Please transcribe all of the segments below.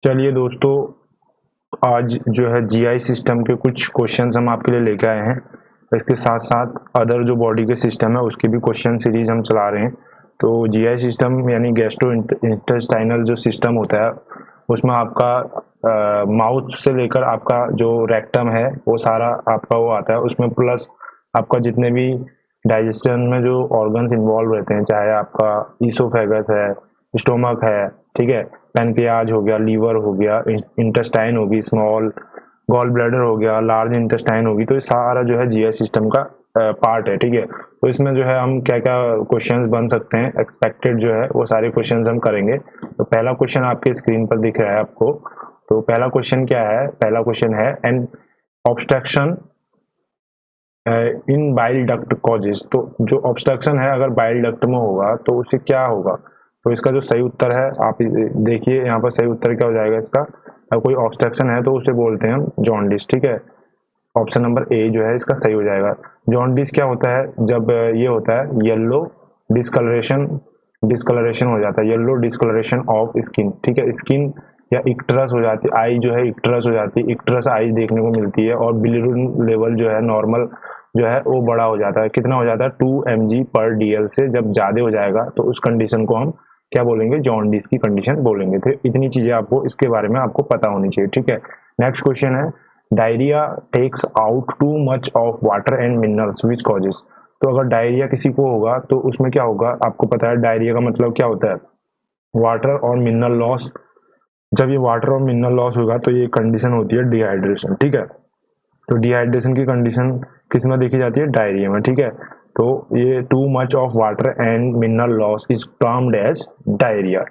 चलिए दोस्तों, आज जो है जीआई सिस्टम के कुछ क्वेश्चंस हम आपके लिए लेके आए हैं। इसके साथ साथ अदर जो बॉडी के सिस्टम है उसके भी क्वेश्चन सीरीज हम चला रहे हैं। तो जीआई सिस्टम यानी गैस्ट्रो इंटेस्टाइनल जो सिस्टम होता है उसमें आपका माउथ से लेकर आपका जो रेक्टम है वो सारा आपका वो आता है, उसमें प्लस आपका जितने भी डाइजेशन में जो ऑर्गन्स इन्वॉल्व रहते हैं, चाहे आपका ईसोफेगस है, स्टोमक है, ठीक है, पैनक्रियाज हो गया, लीवर हो गया, इंटेस्टाइन होगी, स्मॉल गॉल ब्लैडर हो गया, लार्ज इंटेस्टाइन होगी, तो ये सारा जो है जीआई सिस्टम का पार्ट है। ठीक है, तो इसमें जो है हम क्या क्या क्वेश्चंस बन सकते हैं, एक्सपेक्टेड जो है वो सारे क्वेश्चंस हम करेंगे। तो पहला क्वेश्चन आपके स्क्रीन पर दिख रहा है आपको। तो पहला क्वेश्चन क्या है? पहला क्वेश्चन है an obstruction in bile duct causes. तो जो ऑब्स्ट्रक्शन है अगर बाइल डक्ट में होगा तो उससे क्या होगा? तो इसका जो सही उत्तर है आप देखिए यहाँ पर, सही उत्तर क्या हो जाएगा इसका? अगर कोई ऑब्स्ट्रक्शन है तो उसे बोलते हैं हम जॉन्डिस। ठीक है, ऑप्शन नंबर ए जो है इसका सही हो जाएगा। जॉन्डिस क्या होता है? जब ये होता है येलो डिस्कलरेशन, डिस्कलरेशन हो जाता है, येलो डिस्कलरेशन ऑफ स्किन। ठीक है, स्किन या इक्टरस हो जाती है, आई जो है इक्टरस हो जाती है, इक्टरस आई देखने को मिलती है, और बिलिरुबिन लेवल जो है नॉर्मल जो है वो बड़ा हो जाता है। कितना हो जाता है? 2 mg/dl से जब ज्यादा हो जाएगा तो उस कंडीशन को हम क्या बोलेंगे? जॉन्डिस की कंडीशन बोलेंगे। तो इतनी चीजें आपको इसके बारे में आपको पता होनी चाहिए। ठीक है, नेक्स्ट क्वेश्चन है diarrhoea takes out too much of water and minerals which causes. तो अगर डायरिया किसी को होगा तो उसमें क्या होगा? आपको पता है डायरिया का मतलब क्या होता है? वाटर और मिनरल लॉस। जब ये वाटर और मिनरल लॉस होगा तो ये कंडीशन होती है डिहाइड्रेशन। ठीक है, तो डिहाइड्रेशन की कंडीशन किस में देखी जाती है? डायरिया में। ठीक है, तो ये too much of water and mineral loss is termed as diarrhoea.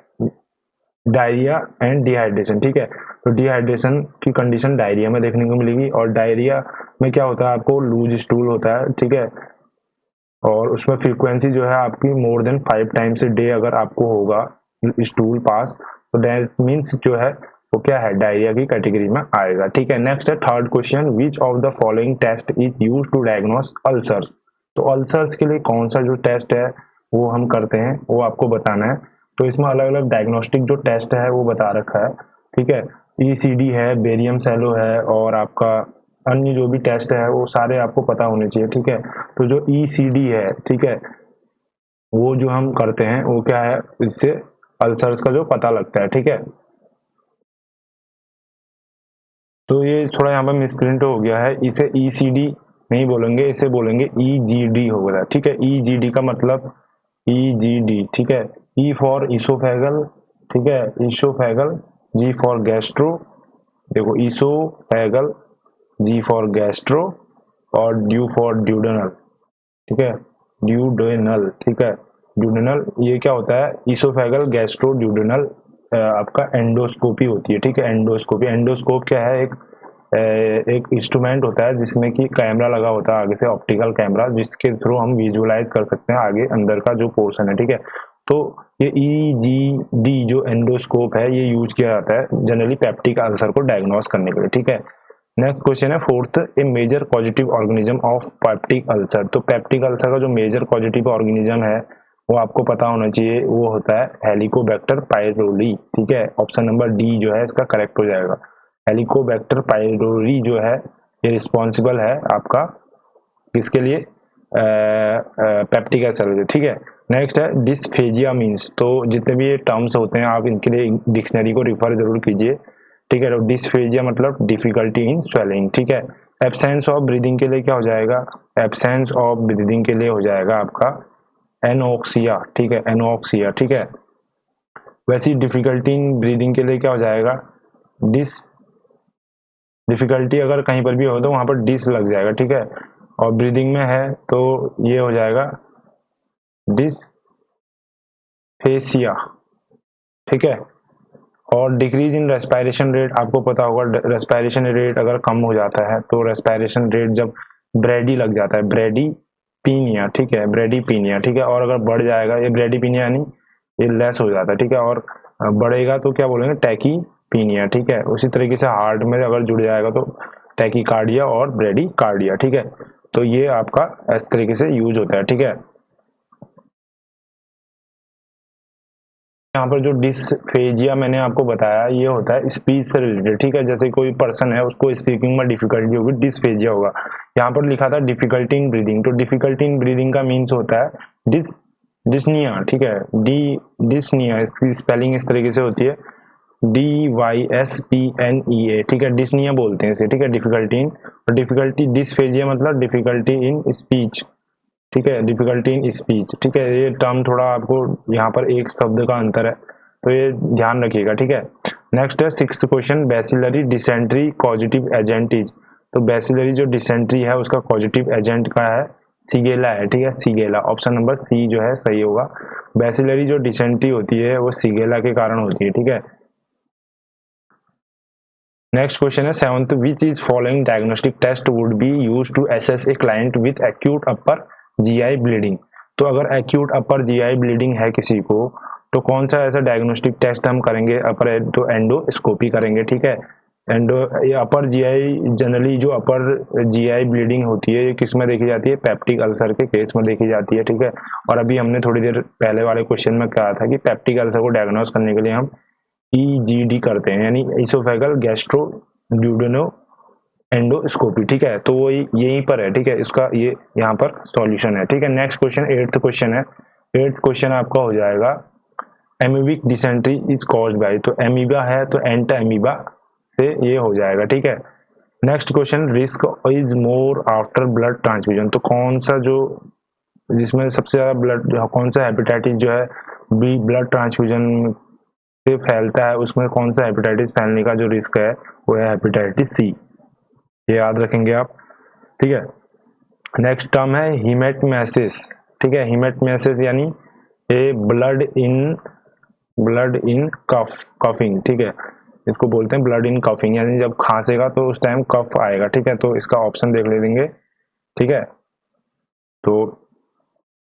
Diarrhoea and dehydration. ठीक है, तो डिहाइड्रेशन की कंडीशन डायरिया में देखने को मिलेगी, और डायरिया में क्या होता है? आपको लूज स्टूल होता है। ठीक है, और उसमें फ्रीक्वेंसी जो है आपकी more than 5 times a day अगर आपको होगा स्टूल पास, तो दैट मीन्स जो है वो क्या है? डायरिया की कैटेगरी में आएगा। ठीक है, नेक्स्ट है third question, which of the following test is use to diagnose ulcers. तो अल्सर्स के लिए कौन सा जो टेस्ट है वो हम करते हैं वो आपको बताना है। तो इसमें अलग अलग डायग्नोस्टिक जो टेस्ट है वो बता रखा है। ठीक है, ईसीडी है, बेरियम सैलो है, और आपका अन्य जो भी टेस्ट है वो सारे आपको पता होने चाहिए। ठीक है, तो जो ईसीडी है, ठीक है, वो जो हम करते हैं वो क्या है? इससे अल्सर्स का जो पता लगता है। ठीक है, तो ये थोड़ा यहाँ पर मिसप्रिंट हो गया है, इसे ईसीडी नहीं बोलेंगे, इसे बोलेंगे ईजीडी होगा। ठीक है, ईजीडी का मतलब ईजीडी। ठीक है, ई फॉर ईसोफेगल, ठीक है, ईसोफेगल, जी फॉर गैस्ट्रो, देखो ईसोफेगल, जी फॉर गैस्ट्रो, और ड्यू फॉर ड्यूडेनल। ठीक है, ड्यूडेनल। ठीक है, ड्यूडेनल ये क्या होता है? ईसोफेगल गैस्ट्रो ड्यूडेनल आपका एंडोस्कोपी होती है। ठीक है, एंडोस्कोपी, एंडोस्कोप क्या है? एक इंस्ट्रूमेंट होता है जिसमें कि कैमरा लगा होता है आगे से, ऑप्टिकल कैमरा, जिसके थ्रू हम विजुअलाइज कर सकते हैं आगे अंदर का जो पोर्शन है। ठीक है, तो ये ईजीडी जो एंडोस्कोप है ये यूज किया जाता है जनरली पेप्टिक अल्सर को डायग्नोस करने के लिए। ठीक है, नेक्स्ट क्वेश्चन है fourth, A major positive organism of peptic ulcer. तो पेप्टिक अल्सर का जो मेजर पॉजिटिव ऑर्गेनिज्म है वो आपको पता होना चाहिए, वो होता है हेलिकोबैक्टर पायरोली। ठीक है, ऑप्शन नंबर डी जो है इसका करेक्ट हो जाएगा। हेलिकोबैक्टर पायरोली जो है ये रिस्पॉन्सिबल है आपका किसके लिए? Peptic ulcer. ठीक है, नेक्स्ट है डिस्फेजिया मीन्स। तो जितने भी ये टर्म्स होते हैं आप इनके लिए डिक्शनरी को रिफर जरूर कीजिए। ठीक है, तो डिस्फेजिया मतलब डिफिकल्टी इन स्वेलिंग। ठीक है, एब्सेंस ऑफ ब्रीदिंग के लिए क्या हो जाएगा? एब्सेंस ऑफ ब्रीदिंग के लिए हो जाएगा आपका एनोक्सिया। ठीक है, एनोक्सिया। ठीक है, वैसी डिफिकल्टी इन ब्रीदिंग के लिए क्या हो जाएगा? डिस डिफिकल्टी अगर कहीं पर भी हो तो वहां पर डिस लग जाएगा। ठीक है, और ब्रीदिंग में है तो ये हो जाएगा डिसफेसिया। ठीक है, और डिक्रीज इन रेस्पायरेशन रेट, आपको पता होगा रेस्पायरेशन रेट अगर कम हो जाता है तो रेस्पायरेशन रेट जब ब्रेडी लग जाता है, ब्रेडी पीनिया। ठीक है, ब्रेडी पीनिया। ठीक है, और अगर बढ़ जाएगा ये ब्रेडी पीनिया यानी ये लेस हो जाता है। ठीक है, और बढ़ेगा तो क्या बोलेंगे? टैकी पीनिया। ठीक है, उसी तरीके से हार्ट में अगर जुड़ जाएगा तो टैकी कार्डिया और ब्रेडी कार्डिया। ठीक है, तो ये आपका इस तरीके से यूज होता है। ठीक है, यहाँ पर जो डिसफेजिया मैंने आपको बताया ये होता है स्पीच से रिलेटेड, ठीक है। जैसे कोई पर्सन है उसको स्पीकिंग में डिफिकल्टी होगी, डिसफेजिया होगा। यहाँ पर लिखा था डिफिकल्टी इन ब्रीदिंग, तो डिफिकल्टी इन ब्रीदिंग का मीन्स होता है डिस्निया, ठीक है। डिस्निया, इसकी स्पेलिंग इस तरीके से होती है DYSPNEA, ठीक है। डिस्निया बोलते हैं इसे, ठीक है, डिफिकल्टी इन। और डिफिकल्टी डिसफेजिया मतलब डिफिकल्टी इन स्पीच, ठीक है, डिफिकल्टी इन स्पीच, ठीक है। ये टर्म थोड़ा आपको यहाँ पर एक शब्द का अंतर है, तो ये ध्यान रखिएगा, ठीक है। नेक्स्ट है 6th question, bacillary dysentery positive agent is. तो बैसिलरी जो डिसेंट्री है उसका पॉजिटिव एजेंट का है सीगेला है, ठीक है, सीगेला। ऑप्शन नंबर सी जो है सही होगा। बैसिलरी जो डिसेंट्री होती है वो सीगेला के कारण होती है, ठीक है। नेक्स्ट क्वेश्चन है 7th, which is following diagnostic test would be use to assess a client with acute upper GI bleeding. तो अगर एक्यूट अपर जीआई ब्लीडिंग है किसी को, तो कौन सा ऐसा डायग्नोस्टिक टेस्ट हम करेंगे? अपर तो एंडोस्कोपी करेंगे, ठीक है। ये अपर जीआई, जनरली जो अपर जीआई ब्लीडिंग होती है ये किस में देखी जाती है? पेप्टिक अल्सर के केस में देखी जाती है, ठीक है। और अभी हमने थोड़ी देर पहले वाले क्वेश्चन में कहा था कि पेप्टिक अल्सर को डायग्नोस करने के लिए हम EGD करते हैं, यानी इसोफेगल गैस्ट्रो ड्यूडेनो एंडोस्कोपी, ठीक है। तो वो यहीं पर है, ठीक है, इसका ये यहाँ पर सॉल्यूशन है, ठीक है। नेक्स्ट क्वेश्चन 8th क्वेश्चन है। 8th क्वेश्चन आपका हो जाएगा amoebic dysentery is caused by. तो एमीबा है तो एंटा एमीबा से ये हो जाएगा, ठीक है। Next question, risk is more after blood transfusion. तो कौन सा जो जिसमें सबसे ज्यादा ब्लड, कौन सा हेपेटाइटिस जो है बी ब्लड ट्रांसफ्यूजन से फैलता है, उसमें कौन सा हेपेटाइटिस फैलने का जो रिस्क है वो है हेपेटाइटिस सी। ये याद रखेंगे आप, ठीक है। नेक्स्ट टर्म है हीमेटमेसिस, ठीक है। हीमेटमेसिस यानी ए ब्लड इन कफिंग, ठीक है। इसको बोलते हैं ब्लड इन कफिंग, यानी जब खांसेगा तो उस टाइम कफ आएगा, ठीक है। तो इसका ऑप्शन देख लेंगे, ठीक है। तो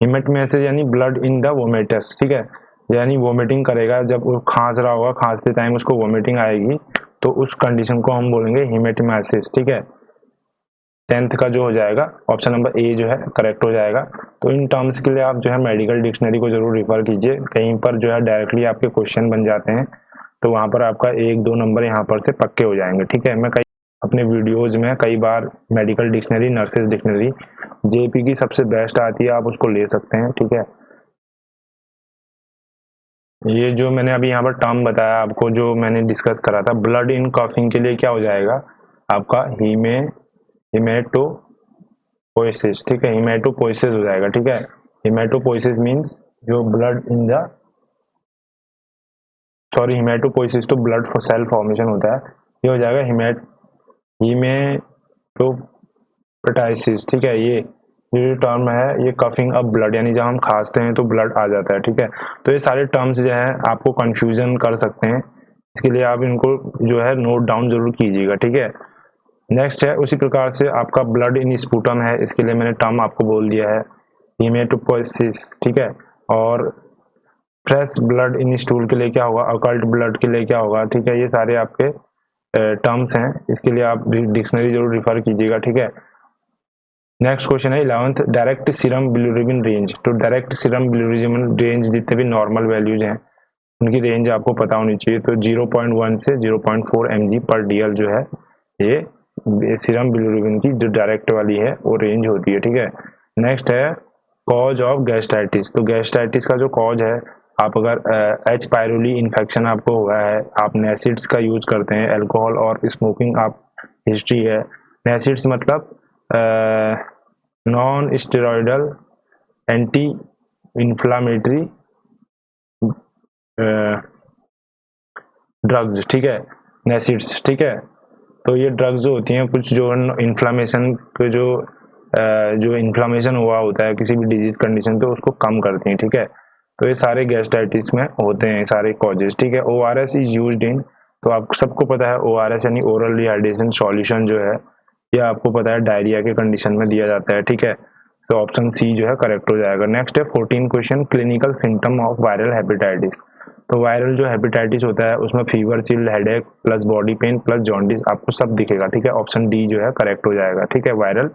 हीमेटमेसिस यानी ब्लड इन द वोमेटस, ठीक है, यानी वोमिटिंग करेगा, जब वो खांस रहा होगा, खांसते टाइम उसको वोमिटिंग आएगी, तो उस कंडीशन को हम बोलेंगे हीमेटमेसिस, ठीक है। 10th का जो हो जाएगा ऑप्शन नंबर ए जो है करेक्ट हो जाएगा। तो इन टर्म्स के लिए आप जो है मेडिकल डिक्शनरी को जरूर रिफर कीजिए, कहीं पर जो है डायरेक्टली आपके क्वेश्चन बन जाते हैं, तो वहां पर आपका 1-2 नंबर यहाँ पर से पक्के हो जाएंगे, ठीक है। मैं अपने वीडियोज में कई बार medical dictionary, nurses dictionary, JP की सबसे बेस्ट आती है, आप उसको ले सकते हैं, ठीक है। ये जो मैंने अभी यहाँ पर टर्म बताया आपको, जो मैंने डिस्कस करा था, ब्लड इन कफिंग के लिए क्या हो जाएगा आपका? हिमेटोपोइसिस, ठीक है, हिमेटोपोइसिस हो जाएगा, ठीक है। हिमेटोपोइसिस मीन्स जो ब्लड इन द हिमेटोपोइसिस तो ब्लड सेल फॉर्मेशन होता है, ये हो जाएगा हिमेटोपोटाइसिस, ठीक है। ये जो टर्म है ये कफिंग अप ब्लड, यानी जब हम खांसते हैं तो ब्लड आ जाता है, ठीक है। तो ये सारे टर्म्स जो है आपको कंफ्यूजन कर सकते हैं, इसके लिए आप इनको जो है नोट डाउन जरूर कीजिएगा, ठीक है। नेक्स्ट है उसी प्रकार से आपका ब्लड इन स्पूटम है, इसके लिए मैंने टर्म आपको बोल दिया है हीमेटोपोइसिस, ठीक है। और फ्रेश ब्लड इन स्टूल के लिए क्या होगा? अकल्ट ब्लड के लिए क्या होगा? ठीक है, ये सारे आपके टर्म्स हैं, इसके लिए आप डिक्शनरी जरूर रिफर कीजिएगा, ठीक है। नेक्स्ट क्वेश्चन है 11th, direct serum bilirubin range. तो डायरेक्ट सीरम बिलिरुबिन रेंज जितने भी नॉर्मल वैल्यूज हैं उनकी रेंज आपको पता होनी चाहिए। तो 0.1 से 0.4 mg/dl जो है ये सीरम बिलिरुबिन की जो डायरेक्ट वाली है वो रेंज होती है, ठीक है। नेक्स्ट है कॉज ऑफ गैस्ट्राइटिस। तो गैस्ट्राइटिस का जो कॉज है, आप अगर एच पायरोली इन्फेक्शन आपको हुआ है, आप नेसिड्स का यूज करते हैं, अल्कोहल और स्मोकिंग आप हिस्ट्री है। नेसिड्स मतलब non steroidal anti inflammatory drugs, ठीक है, नेसिड्स, ठीक है। तो ये ड्रग्स जो होती हैं कुछ जो इन्फ्लामेशन के जो इन्फ्लामेशन हुआ होता है किसी भी डिजीज कंडीशन, तो उसको कम करती हैं, ठीक है। तो ये सारे गैस्ट्राइटिस में होते हैं सारे कॉजेज, ठीक है। ORS इज यूज्ड इन, तो आप सबको पता है ORS यानी ओरल रिहाइड्रेशन सॉल्यूशन जो है ये आपको पता है डायरिया के कंडीशन में दिया जाता है, ठीक है। तो ऑप्शन सी जो है करेक्ट हो जाएगा। नेक्स्ट है 14 question, clinical symptom of viral hepatitis. तो वायरल जो हेपेटाइटिस होता है उसमें fever, chill, headache plus body pain plus jaundice आपको सब दिखेगा, ठीक है। ऑप्शन डी जो है करेक्ट हो जाएगा, ठीक है, वायरल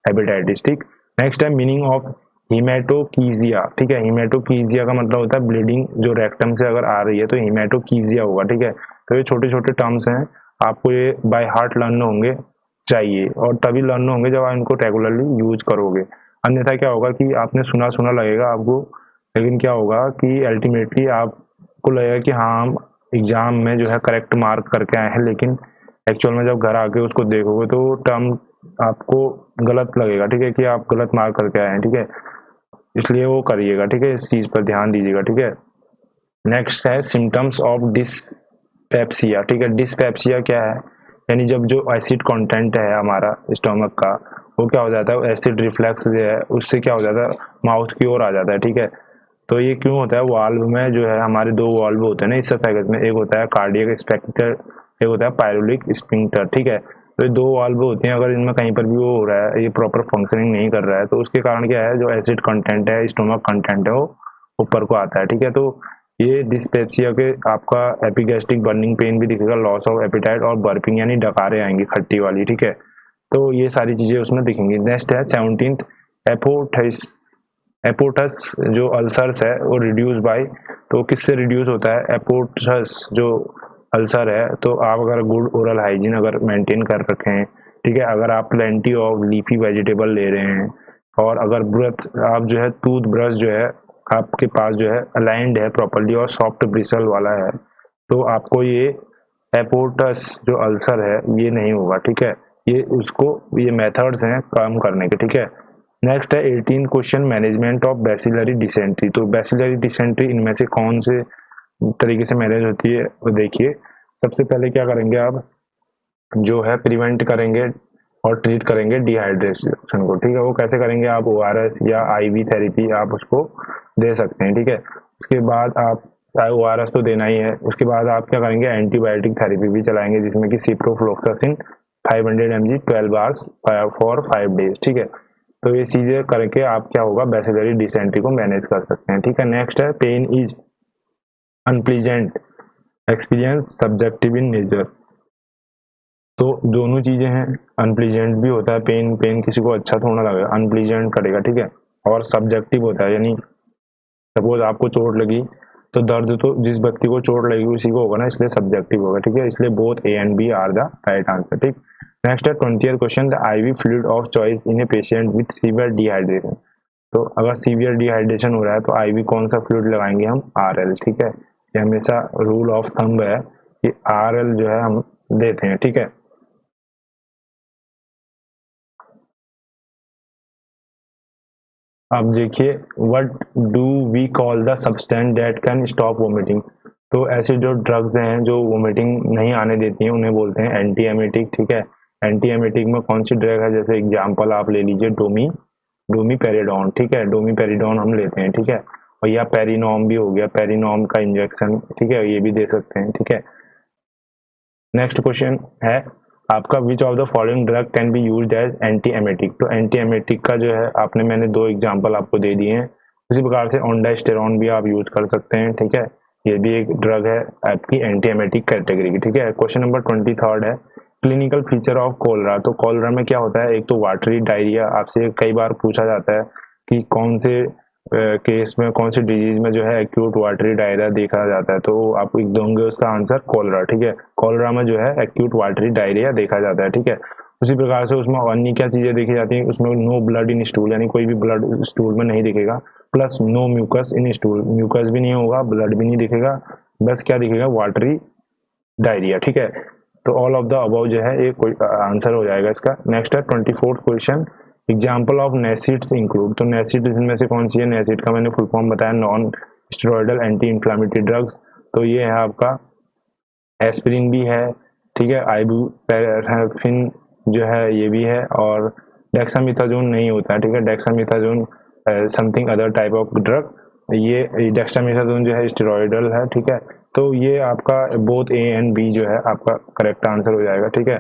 हेपेटाइटिस, ठीक। नेक्स्ट है मीनिंग ऑफ हीमेटोकीजिया, ठीक है। हीमेटोकीजिया का मतलब होता है ब्लीडिंग जो रेक्टम से अगर आ रही है तो हीमेटोकीजिया होगा, ठीक है। तो ये छोटे छोटे टर्म्स हैं, आपको ये बाय हार्ट लर्न होंगे चाहिए, और तभी लर्न होंगे जब आप इनको रेगुलरली यूज करोगे। अन्यथा क्या होगा कि आपने सुना सुना लगेगा आपको, लेकिन क्या होगा कि अल्टीमेटली आपको लगेगा कि हाँ हम एग्जाम में जो है करेक्ट मार्क करके आए हैं, लेकिन एक्चुअल में जब घर आके उसको देखोगे तो टर्म आपको गलत लगेगा, ठीक है, कि आप गलत मार्क करके आए हैं, ठीक है। इसलिए वो करिएगा, ठीक है, इस चीज पर ध्यान दीजिएगा, ठीक है। नेक्स्ट है सिम्टम्स ऑफ डिस्पेप्सिया, ठीक है। डिस्पेप्सिया क्या है, यानी जब जो एसिड कंटेंट है हमारा स्टोमक का, वो क्या हो जाता है, एसिड रिफ्लेक्स जो है उससे क्या हो जाता है, माउथ की ओर आ जाता है, ठीक है। तो ये क्यों होता है, वाल्व में जो है हमारे दो वाल्व होते हैं ना इसोफेगस में, एक होता है कार्डियक स्पेक्टर, एक होता है पायरोलिक स्फिंक्टर, ठीक है। तो ये दो वाल्व होते हैं, अगर इनमें कहीं पर भी वो हो रहा है, ये प्रॉपर फंक्शनिंग नहीं कर रहा है, तो उसके कारण क्या है, जो एसिड कंटेंट है, स्टोमक कंटेंट है, वो ऊपर को आता है, ठीक है। तो ये डिस्पेप्सिया के आपका एपिगैस्ट्रिक बर्निंग पेन भी दिखेगा, लॉस ऑफ एपिटाइट और बर्पिंग यानी डकारे आएंगी खट्टी वाली, ठीक है। तो ये सारी चीजें उसमें दिखेंगी। नेक्स्ट है 17th एपोथाइस, एपोटस जो अल्सर्स है वो रिड्यूस बाय, तो किससे रिड्यूस होता है, एपोटस जो अल्सर है, तो आप अगर गुड ओरल हाइजीन अगर मेंटेन कर रखे हैं, ठीक है, अगर आप प्लेंटी ऑफ लीफी वेजिटेबल ले रहे हैं, और अगर ब्रथ आप जो है टूथ ब्रश जो है आपके पास जो है अलाइंड है प्रॉपर्ली और सॉफ्ट ब्रिसल वाला है, तो आपको ये एपोटस जो अल्सर है ये नहीं होगा, ठीक है। ये उसको ये मेथड्स हैं कम करने के, ठीक है। नेक्स्ट है 18 question management of bacillary dysentery. तो बैसिलरी डिसेंट्री इनमें से कौन से तरीके से मैनेज होती है, तो देखिए सबसे पहले क्या करेंगे आप, जो है प्रिवेंट करेंगे और ट्रीट करेंगे डिहाइड्रेशन को, ठीक है। वो कैसे करेंगे, आप ओआरएस या आईवी थेरेपी आप उसको दे सकते हैं, ठीक है। उसके बाद आप ओआरएस तो देना ही है, उसके बाद आप क्या करेंगे, एंटीबायोटिक थेरेपी भी चलाएंगे, जिसमें कि ciprofloxacin 500 mg 12 hours for 5 days, ठीक है। तो ये चीजें करके आप क्या होगा, बैसिलरी डिसेंट्री को मैनेज कर सकते हैं, ठीक है। नेक्स्ट है pain is unpleasant experience subjective in nature. तो दोनों चीजें हैं, अनप्लीजेंट भी होता है पेन, पेन किसी को अच्छा थोड़ा लगेगा, अनप्लीजेंट करेगा, ठीक है। और सब्जेक्टिव होता है, यानी सपोज आपको चोट लगी तो दर्द तो जिस व्यक्ति को चोट लगी उसी को होगा ना, इसलिए सब्जेक्टिव होगा, ठीक है। इसलिए both A and B are the right answer, ठीक। नेक्स्ट है 20th question, the IV fluid of choice in a patient with severe dehydration. तो अगर सीवियर डिहाइड्रेशन हो रहा है तो आईवी कौन सा फ्लूइड लगाएंगे हम, आरएल, ठीक है। ये हमेशा रूल ऑफ थंब है कि आरएल जो है हम देते हैं, ठीक है। अब देखिए what do we call the substance that can stop vomiting. तो ऐसे जो ड्रग्स हैं जो वोमिटिंग नहीं आने देती हैं उन्हें बोलते हैं एंटी एमेटिक, ठीक है। एंटी एमेटिक में कौन सी ड्रग है, जैसे एग्जांपल आप ले लीजिए डोमीपेरिडोन, ठीक है, डोमीपेरिडोन हम लेते हैं, ठीक है। और या पेरिनोम भी हो गया, पेरिनोम का इंजेक्शन, ठीक है, ये भी दे सकते हैं, ठीक है। नेक्स्ट क्वेश्चन है आपका, which of the following drug can be used as anti emetic. तो एंटी एमेटिक का जो है आपने मैंने दो एग्जांपल आपको दे दिए हैं, उसी प्रकार से ऑन्डास्टेरॉन भी आप यूज कर सकते हैं, ठीक है। ये भी एक ड्रग है आपकी एंटी एमेटिक कैटेगरी की, ठीक है। क्वेश्चन नंबर 23 है क्लिनिकल फीचर ऑफ कोलरा। तो कोलरा में क्या होता है, एक तो वाटरी डायरिया, आपसे कई बार पूछा जाता है कि कौन से केस में कौन सी डिजीज में जो है एक्यूट वाटरी डायरिया देखा जाता है, तो आप एक दोगे उसका आंसर कोलरा, ठीक है। कोलरा में जो है एक्यूट वाटरी डायरिया देखा जाता है, ठीक है। उसी प्रकार से उसमें अन्य क्या चीजें देखी जाती हैं, उसमें नो ब्लड इन स्टूल, यानी कोई भी ब्लड स्टूल में नहीं दिखेगा, plus no mucus in stool, mucus भी नहीं होगा, ब्लड भी नहीं दिखेगा, बस क्या दिखेगा, वाटरी डायरिया, ठीक है। तो ऑल ऑफ द अबव जो है ये कोई आंसर हो जाएगा इसका। नेक्स्ट है 24th question, example of NSAIDs include. तो नेसिड इनमें से कौन सी है, नेसिड का मैंने फुल फॉर्म बताया, non steroidal anti inflammatory drugs. तो ये है आपका एस्पिरिन भी है, ठीक है, आइबुप्रोफेन जो है ये भी है, और डेक्सामेथाजोन नहीं होता है, ठीक है। डेक्सामेथाजोन something other type of drug, ये डेक्सामेथाजोन जो है स्टेरॉइडल है, ठीक है। तो ये आपका बोथ ए एंड बी जो है आपका करेक्ट आंसर हो जाएगा, ठीक है।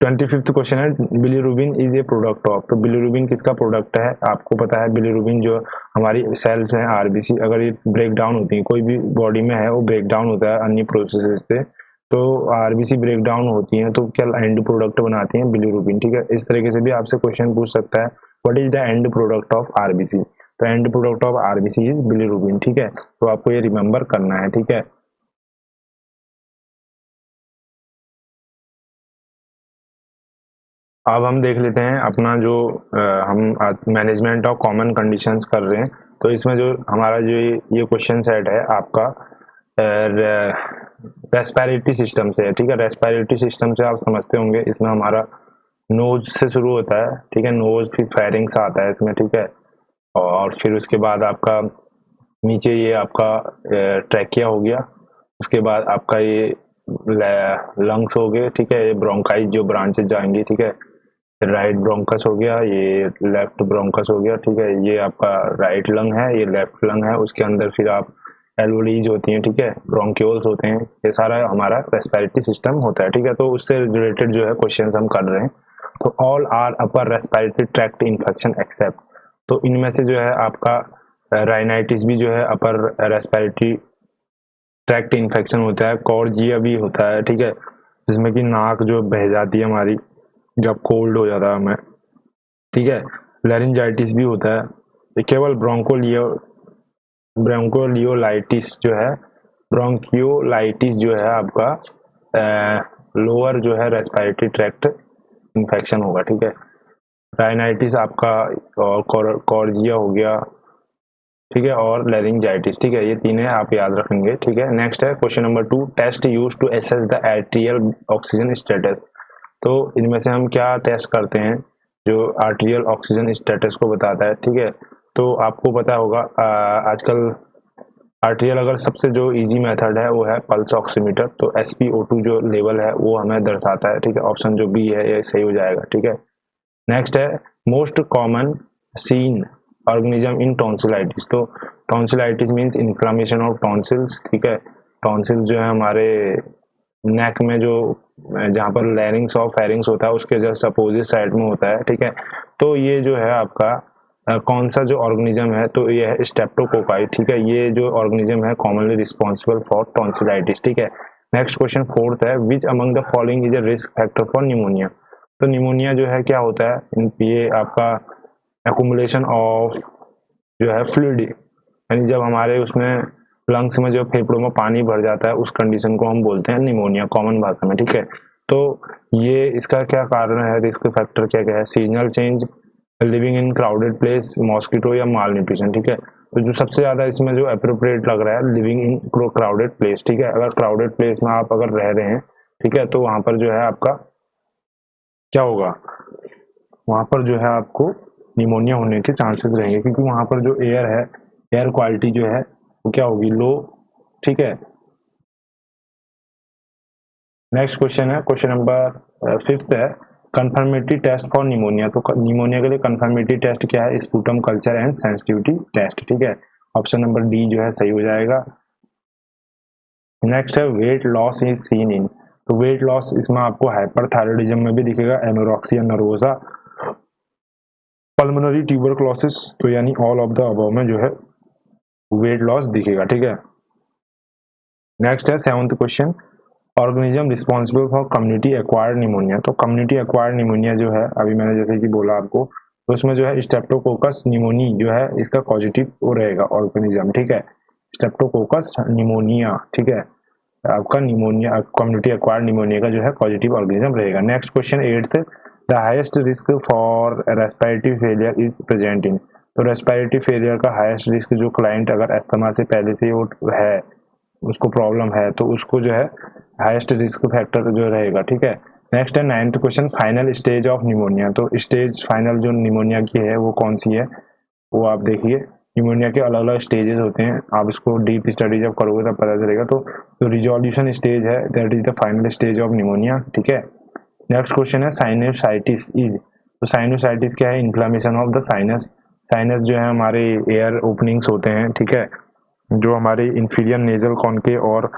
25th क्वेश्चन है bilirubin is a product of. तो बिलीरुबिन किसका प्रोडक्ट है, आपको पता है बिलीरुबिन जो हमारी सेल्स हैं आरबीसी, अगर ये ब्रेक डाउन होती है, कोई भी बॉडी में है वो ब्रेक डाउन होता है अन्य प्रोसेस से, तो आरबीसी ब्रेक डाउन होती हैं तो क्या एंड प्रोडक्ट बनाती हैं बिलीरुबिन, ठीक है। इस तरीके से भी आपसे क्वेश्चन पूछ सकता है, what is the end product of RBC. तो end product of RBC is bilirubin, ठीक है। तो आपको ये रिमेंबर करना है, ठीक है। अब हम देख लेते हैं अपना जो हम मैनेजमेंट ऑफ कॉमन कंडीशंस कर रहे हैं। तो इसमें जो हमारा जो ये क्वेश्चन सेट है आपका रेस्पिरेटरी सिस्टम से है, ठीक है। रेस्पिरेटरी सिस्टम से आप समझते होंगे, इसमें हमारा नोज से शुरू होता है, ठीक है। नोज फिर फेरिंग्स आता है इसमें, ठीक है। और फिर उसके बाद आपका नीचे ये आपका ट्रैकिया हो गया। उसके बाद आपका ये लंग्स हो गए, ठीक है। ये ब्रोंकाइज जो ब्रांचेज जाएंगी, ठीक है। राइट ब्रोंकस हो गया, ये लेफ्ट ब्रोंकस हो गया, ठीक है। ये आपका राइट लंग है, ये लेफ्ट लंग है। उसके अंदर फिर आप एल्वोलीज होती हैं, ठीक है। ब्रोंक्यूल्स होते हैं। ये सारा हमारा रेस्पिरेटरी सिस्टम होता है, ठीक है। तो उससे रिलेटेड जो है क्वेश्चन हम कर रहे हैं। तो all are upper respiratory tract infection except, तो इनमें से जो है आपका राइनाइटिस भी जो है अपर रेस्पिरेटरी ट्रैक्ट इन्फेक्शन होता है। कॉर्जिया भी होता है, ठीक है, जिसमें कि नाक जो बह जाती है हमारी जब कोल्ड हो जाता है हमें, ठीक है। लैरिंजाइटिस भी होता है। ये केवल ब्रोंकोलियोलाइटिस जो है, ब्रोंकियोलाइटिस जो है आपका लोअर जो है रेस्पिरेटरी ट्रैक्ट इन्फेक्शन होगा, ठीक है। राइनाइटिस आपका और कॉर्जिया हो गया, ठीक है, और लैरिंजाइटिस, ठीक है। ये तीन आप याद रखेंगे, ठीक है। नेक्स्ट है question number 2, test use to assess the arterial oxygen status. तो इनमें से हम क्या टेस्ट करते हैं जो आर्टेरियल ऑक्सीजन स्टेटस को बताता है, ठीक है। तो आपको पता होगा आजकल आर्टेरियल अगर सबसे जो इजी मेथड है वो है पल्स ऑक्सीमीटर। तो SpO2 जो लेवल है वो हमें दर्शाता है, ठीक है। ऑप्शन जो बी है ये सही हो जाएगा, ठीक है। नेक्स्ट है most common seen organism in tonsillitis. तो tonsillitis means inflammation of tonsils, ठीक है। टॉन्सिल जो है हमारे नेक में जो जहाँ पर लैरिंग्स और फेरिंग्स होता है उसके जस्ट अपोजिट साइड में होता है, ठीक है। तो ये जो है आपका कौन सा जो ऑर्गेनिज्म है, तो ये है स्टेप्टोकोकाई, ठीक है। ये जो ऑर्गेनिज्म है कॉमनली रिस्पॉन्सिबल फॉर टॉन्सिलाइटिस, ठीक है। नेक्स्ट क्वेश्चन 4th है, which among the following is a risk factor for pneumonia. तो निमोनिया जो है क्या होता है, ये आपका एकुमुलेशन ऑफ जो है फ्लूइड, यानी जब हमारे उसमें लंग्स में जो फेफड़ों में पानी भर जाता है उस कंडीशन को हम बोलते हैं निमोनिया कॉमन भाषा में, ठीक है। तो ये इसका क्या कारण है, रिस्क फैक्टर क्या क्या है, seasonal change, living in crowded place, mosquito या माल न्यूट्रिशन, ठीक है। तो जो सबसे ज्यादा इसमें जो अप्रोप्रिएट लग रहा है लिविंग इन क्राउडेड प्लेस, ठीक है। अगर क्राउडेड प्लेस में आप अगर रह रहे हैं, ठीक है, तो वहां पर जो है आपका क्या होगा, वहां पर जो है आपको निमोनिया होने के चांसेस रहेंगे, क्योंकि वहां पर जो एयर है, एयर क्वालिटी जो है वो क्या होगी, लो, ठीक है। नेक्स्ट क्वेश्चन है क्वेश्चन नंबर 5th है, कंफर्मेटरी टेस्ट फॉर निमोनिया। तो निमोनिया के लिए कंफर्मेटरी टेस्ट क्या है, sputum culture and sensitivity test, ठीक है। ऑप्शन नंबर डी जो है सही हो जाएगा। नेक्स्ट है weight loss is seen in. तो वेट लॉस इसमें आपको हाइपरथायरॉयडिज्म में भी दिखेगा, एनोरेक्सिया नर्वोसा, पल्मोनरी ट्यूबरक्लोसिस, तो यानी ऑल ऑफ द अबव में जो है वेट लॉस दिखेगा, ठीक है। नेक्स्ट है 7th question, organism responsible for community acquired pneumonia. तो कम्युनिटी एक्वायर्ड निमोनिया जो है अभी मैंने जैसे कि बोला आपको, तो उसमें जो है स्टेप्टोकोकस निमोनी जो है इसका पॉजिटिव वो रहेगा ऑर्गेनिज्म, ठीक है। स्टेप्टोकोकस निमोनिया, ठीक है, आपका निमोनिया कम्युनिटी एक्वायर्ड निमोनिया का जो है पॉजिटिव ऑर्गेनिज्म रहेगा। Next question 8th, the highest risk for respiratory failure is present in. तो रेस्पिरेटरी फेलियर का हाईएस्ट रिस्क जो क्लाइंट अगर अस्थमा से पहले से वो है, उसको प्रॉब्लम है, तो उसको जो है हाईएस्ट रिस्क फैक्टर जो रहेगा, ठीक है। नेक्स्ट है 9th question, final stage of pneumonia. तो स्टेज फाइनल जो निमोनिया की है वो कौन सी है, वो आप देखिए। निमोनिया के अलग अलग स्टेजेस होते हैं, आप इसको डीप स्टडी जब करोगे तब पता चलेगा। तो जो रिजोल्यूशन स्टेज है that is the final stage of pneumonia, ठीक है। नेक्स्ट क्वेश्चन है साइनोसाइटिस इज। तो साइनोसाइटिस क्या है, inflammation of the sinus. Sinus जो है हमारे एयर ओपनिंग्स होते हैं, ठीक है, जो हमारी इंफीरियर नेजल कॉन के और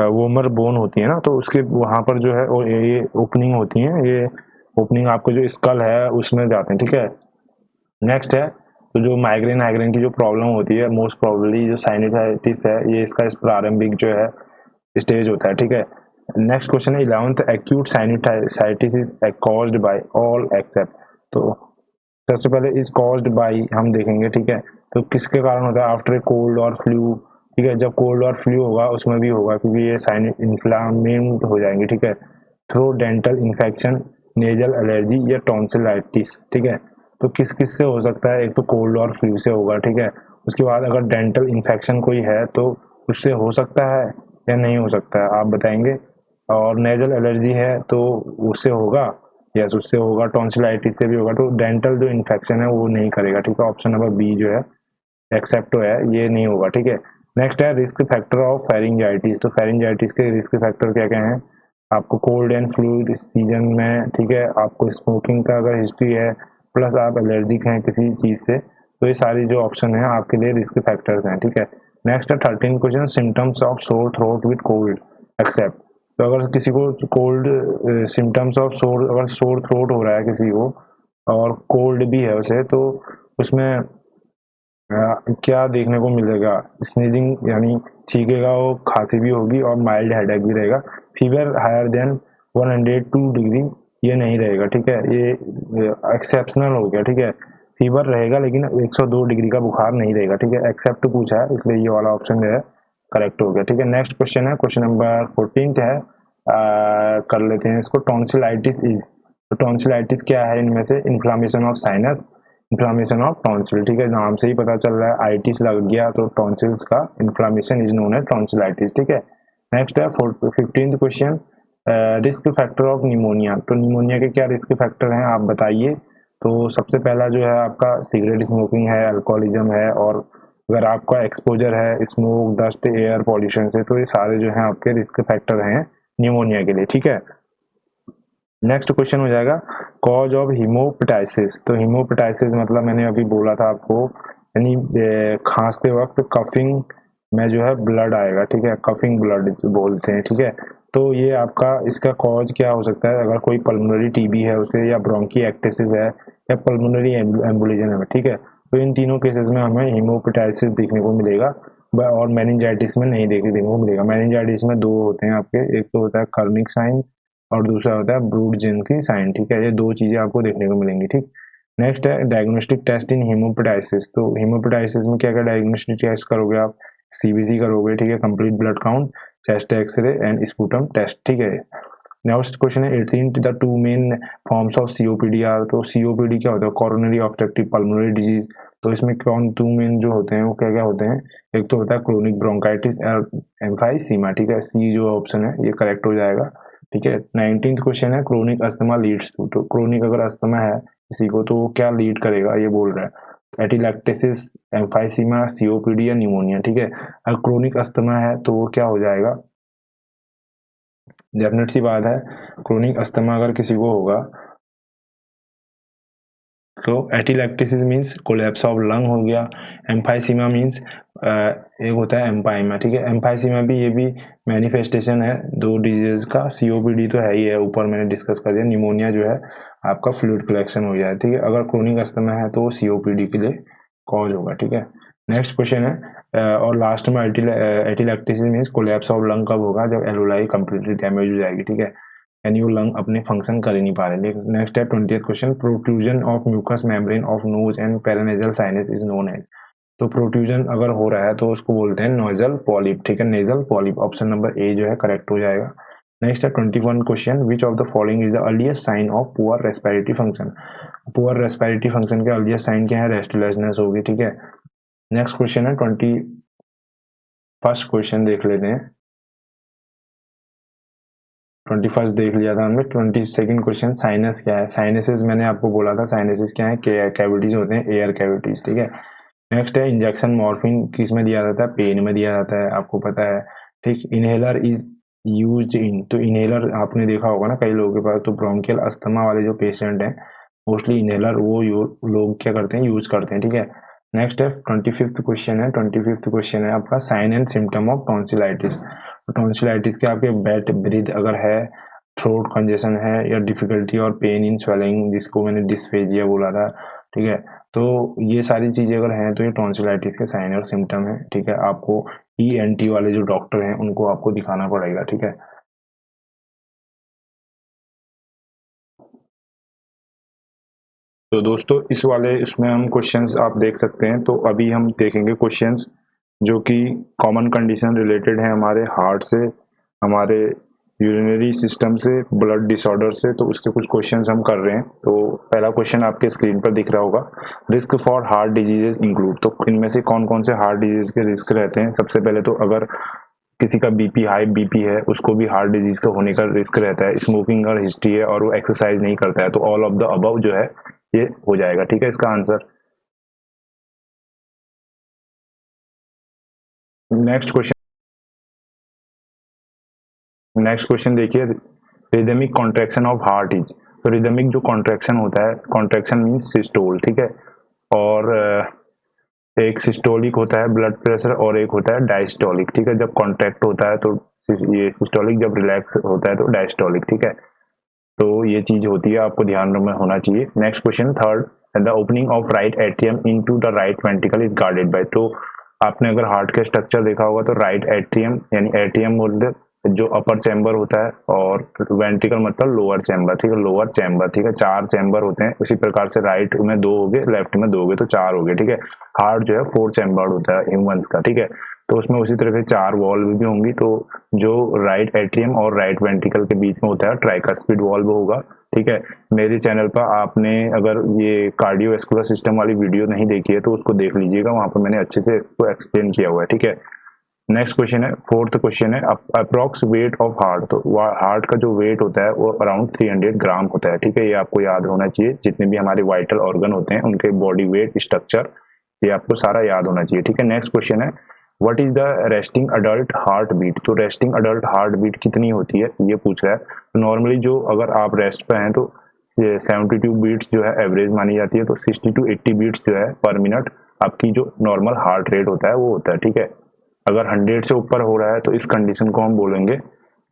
वोमर बोन होती है ना, तो उसके वहां पर जो है और ये ओपनिंग होती है, ये ओपनिंग आपको जो स्कल है उसमें जाते हैं, ठीक है। नेक्स्ट है, तो जो माइग्रेन की जो प्रॉब्लम होती है, मोस्ट प्रोबेबली जो साइनोसाइटिस है, ये इसका प्रारंभिक जो है स्टेज होता है, ठीक है। नेक्स्ट क्वेश्चन है 11th, acute sinusitis is caused by all except. तो सबसे पहले इज कॉज्ड बाय हम देखेंगे, ठीक है। तो किसके कारण होता है? आफ्टर ए कोल्ड और फ्लू, ठीक है। जब कोल्ड और फ्लू होगा उसमें भी होगा, क्योंकि ये साइन इन्फ्लामेंट हो जाएंगे, ठीक है। Through dental infection, nasal allergy या टॉन्सिलाइटिस, ठीक है। तो किस किस से हो सकता है? एक तो कोल्ड और फ्लू से होगा, ठीक है। उसके बाद अगर डेंटल इन्फेक्शन कोई है तो उससे हो सकता है या नहीं हो सकता है, आप बताएंगे। और नेजल एलर्जी है तो उससे होगा, यस उससे होगा। टॉन्सिलाइटिस से भी होगा। तो डेंटल जो इन्फेक्शन है वो नहीं करेगा, ठीक है। ऑप्शन नंबर बी जो है एक्सेप्टो है, ये नहीं होगा, ठीक है। नेक्स्ट है रिस्क फैक्टर ऑफ फेरिंजाइटिस। तो फेरिंजाइटिस के रिस्क फैक्टर क्या क्या हैं? आपको कोल्ड एंड फ्लू सीजन में, ठीक है, आपको स्मोकिंग का अगर हिस्ट्री है, प्लस आप एलर्जिक हैं किसी चीज से, तो ये सारी जो ऑप्शन है आपके लिए रिस्क फैक्टर्स हैं, ठीक है। नेक्स्ट है 13 question, symptoms of sore throat with cold except. तो अगर किसी को कोल्ड सिम्टम्स ऑफ सोर, अगर सोर थ्रोट हो रहा है किसी को और कोल्ड भी है उसे, तो उसमें क्या देखने को मिलेगा? स्नीजिंग यानी छींकेगा वो, खांसी भी होगी और माइल्ड हेडेक भी रहेगा। फीवर हायर देन 102 डिग्री ये नहीं रहेगा, ठीक है। ये एक्सेप्शनल हो गया, ठीक है। फीवर रहेगा लेकिन 102 डिग्री का बुखार नहीं रहेगा, ठीक है। एक्सेप्ट पूछा है इसलिए ये वाला ऑप्शन जो है करेक्ट हो गया, ठीक है। नेक्स्ट क्वेश्चन है, क्वेश्चन नंबर 14 है। कर लेते हैं इसको। टॉन्सिलाइटिस इज, तो टॉन्सिलाइटिस क्या है इनमें से? Inflammation of sinus, inflammation of tonsil, ठीक है। नाम से ही पता चल रहा है आइटिस लग गया तो टॉन्सिल्स का inflammation is known as tonsillitis, ठीक है। नेक्स्ट है 15th question, risk factor of pneumonia. तो निमोनिया के क्या रिस्क फैक्टर हैं आप बताइए। तो सबसे पहला जो है आपका सिगरेट स्मोकिंग है, अल्कोहलिज्म है, और अगर आपका एक्सपोजर है स्मोक, डस्ट, एयर पॉल्यूशन से, तो ये सारे जो है आपके रिस्क फैक्टर हैं निमोनिया के लिए, ठीक है। नेक्स्ट क्वेश्चन हो जाएगा कॉज ऑफ हीमोपेटाइसिस। तो हीमोपेटाइसिस मतलब मैंने अभी बोला था आपको, यानी खांसते वक्त कफिंग में जो है ब्लड आएगा, ठीक है। कफिंग ब्लड बोलते हैं, ठीक है। तो ये आपका इसका कॉज क्या हो सकता है? अगर कोई पल्मोनरी टीबी है उसे, या ब्रोंकिएक्टिसिस है, या पल्मोनरी एम्बोलिज्म है, ठीक है। तो इन तीनों केसेस में हमें हीमोपेटाइसिस देखने को मिलेगा, और मेनिंजाइटिस में नहीं देखने को मिलेगा। मेनिंजाइटिस में दो होते हैं आपके, एक तो होता है कर्निक साइन और दूसरा होता है ब्रूड जेन की साइन, ठीक है। ये दो चीजें आपको देखने को मिलेंगी, ठीक। नेक्स्ट है डायग्नोस्टिक टेस्ट इन हीमोपेटाइसिस। तो हीमोपेटाइसिस में क्या क्या डायग्नोस्टिक टेस्ट करोगे आप? सीबीसी करोगे, ठीक है, complete blood count, chest X-ray and sputum test, ठीक है। नेक्स्ट क्वेश्चन है 18, the two main forms of COPD are. तो सीओपीडी क्या होता है? Coronary obstructive pulmonary disease. तो इसमें कौन टू मेन जो होते हैं वो क्या क्या होते हैं? एक तो होता है क्रोनिक ब्रोंकाइटिस और एम्फाइसीमा, ठीक है। सी जो ऑप्शन है ये करेक्ट हो जाएगा, ठीक है। 19th क्वेश्चन है क्रोनिक अस्थमा लीड्स टू। तो क्रोनिक अगर अस्थमा है किसी को तो क्या लीड करेगा ये बोल रहा है? एटिलैक्टेसिस, एम्फाइसीमा, सीओपीडी या निमोनिया, ठीक है। अगर क्रोनिक अस्थमा है तो वो क्या हो जाएगा? डेफिनेट सी बात है, क्रोनिक अस्थमा अगर किसी को होगा तो एटिलैक्टिसिस मीन्स कोलैप्स ऑफ लंग हो गया। एम्फाइसीमा मीन्स एक होता है एम्पाइमा, ठीक है। एम्फाइसीमा भी, ये भी मैनिफेस्टेशन है दो डिजीज का। सीओपीडी तो है ही है, ऊपर मैंने डिस्कस कर दिया। निमोनिया जो है आपका फ्लूइड कलेक्शन हो जाए, ठीक है। अगर क्रोनिक अस्थमा है तो सीओपीडी के लिए कॉज होगा, ठीक है। नेक्स्ट क्वेश्चन है और लास्ट में एटिलैक्टिसिस मीन्स कोलैप्स ऑफ लंग कब होगा? जब एलुलाई कंप्लीटली डैमेज हो जाएगी, ठीक है, यानी वो लंग अपने फंक्शन कर ही नहीं पा रहे। नेक्स्ट है 20th question, protrusion of mucous membrane of nose and paranasal sinus is known as. तो प्रोट्रूजन अगर हो रहा है तो उसको बोलते हैं नोजल पॉलिप, ठीक है, nasal polyp. Option number A जो है करेक्ट हो जाएगा। नेक्स्ट है 21 question, which of the following is the earliest sign of poor respiratory function. Poor respiratory function के अर्लीस्ट साइन क्या है? रेस्टलेसनेस होगी, ठीक है। नेक्स्ट क्वेश्चन है 21st क्वेश्चन देख लेते हैं। 21st देख लिया था हमने। 22nd क्वेश्चन, साइनस क्या है? साइनसेस मैंने आपको बोला था, साइनसेस क्या है? कैविटीज होते हैं, एयर कैविटीज, ठीक है। नेक्स्ट है इंजेक्शन मॉर्फिन किस में दिया जाता है? पेन में दिया जाता है, आपको पता है, ठीक। इनहेलर इज यूज इन, तो इनहेलर आपने देखा होगा ना कई लोगों के पास, तो ब्रोंकियल अस्थमा वाले जो पेशेंट हैं मोस्टली इनहेलर वो लोग क्या करते हैं? यूज करते हैं, ठीक है। नेक्स्ट है 25th क्वेश्चन है। 25th क्वेश्चन है आपका sign and symptom of tonsillitis. Tonsillitis के आपके बैट ब्रीथ अगर है, थ्रोट कंजेशन है, या डिफिकल्टी और पेन इन स्वेलिंग जिसको मैंने डिस्फेजिया बोला था, ठीक है। तो ये सारी चीजें अगर हैं तो ये टॉन्सिलाइटिस के साइन और सिम्टम है, ठीक है। आपको ईएनटी वाले जो डॉक्टर हैं उनको आपको दिखाना पड़ेगा, ठीक है। तो दोस्तों इस वाले इसमें हम क्वेश्चंस आप देख सकते हैं। तो अभी हम देखेंगे क्वेश्चंस जो कि कॉमन कंडीशन रिलेटेड है हमारे हार्ट से, हमारे यूरिनरी सिस्टम से, ब्लड डिसऑर्डर से। तो उसके कुछ क्वेश्चंस हम कर रहे हैं। तो पहला क्वेश्चन आपके स्क्रीन पर दिख रहा होगा, risk for heart diseases include. तो इनमें से कौन कौन से हार्ट डिजीज के रिस्क रहते हैं। सबसे पहले तो अगर किसी का बीपी हाई बीपी है उसको भी हार्ट डिजीज का होने का रिस्क रहता है। स्मोकिंग और हिस्ट्री है और वो एक्सरसाइज नहीं करता है तो ऑल ऑफ द अबव जो है ये हो जाएगा। ठीक है इसका answer. Next question, next question देखिए, rhythmic contraction of heart is. तो रिदमिक जो कॉन्ट्रैक्शन होता है, कॉन्ट्रैक्शन मीन्स सिस्टोल। ठीक है, और एक सिस्टोलिक होता है ब्लड प्रेशर और एक होता है डायस्टोलिक। ठीक है, जब कॉन्ट्रैक्ट होता है तो ये सिस्टोलिक, जब रिलैक्स होता है तो डायस्टोलिक। ठीक है, तो ये चीज होती है, आपको ध्यान में होना चाहिए। Next question third, the opening of right atrium into the right ventricle is guarded by. तो आपने अगर हार्ट का स्ट्रक्चर देखा होगा तो राइट एट्रियम यानी एट्रियम बोलते जो अपर चैम्बर होता है, और वेंट्रिकल मतलब लोअर चैम्बर। ठीक है, लोअर चैम्बर। ठीक है, चार चैम्बर होते हैं। उसी प्रकार से राइट में दो हो गए, लेफ्ट में दो हो गए, तो चार हो गए। ठीक है, हार्ट जो है फोर चैम्बर होता है ह्यूमंस का। ठीक है, तो उसमें उसी तरह से चार वॉल्व भी होंगी। तो जो राइट एट्रियम और राइट वेंट्रिकल के बीच में होता है ट्राइकस्पिड वॉल्व होगा। ठीक है, मेरे चैनल पर आपने अगर ये कार्डियोवैस्कुलर सिस्टम वाली वीडियो नहीं देखी है तो उसको देख लीजिएगा, वहां पर मैंने अच्छे से इसको एक्सप्लेन किया हुआ है। ठीक है, नेक्स्ट क्वेश्चन है, फोर्थ क्वेश्चन है, अप्रोक्स वेट ऑफ हार्ट। तो हार्ट का जो वेट होता है वो अराउंड 300 ग्राम होता है। ठीक है, ये आपको याद होना चाहिए। जितने भी हमारे वाइटल ऑर्गन होते हैं उनके बॉडी वेट स्ट्रक्चर ये आपको सारा याद होना चाहिए। ठीक है, नेक्स्ट क्वेश्चन है, what is the resting adult heart beat. तो रेस्टिंग अडल्ट हार्ट बीट कितनी होती है ये पूछ रहा है। तो नॉर्मली जो अगर आप रेस्ट पे हैं तो 72 बीट्स जो है एवरेज मानी जाती है। तो 60 to 80 बीट्स जो है पर मिनट आपकी जो नॉर्मल हार्ट रेट होता है वो होता है। ठीक है, अगर 100 से ऊपर हो रहा है तो इस कंडीशन को हम बोलेंगे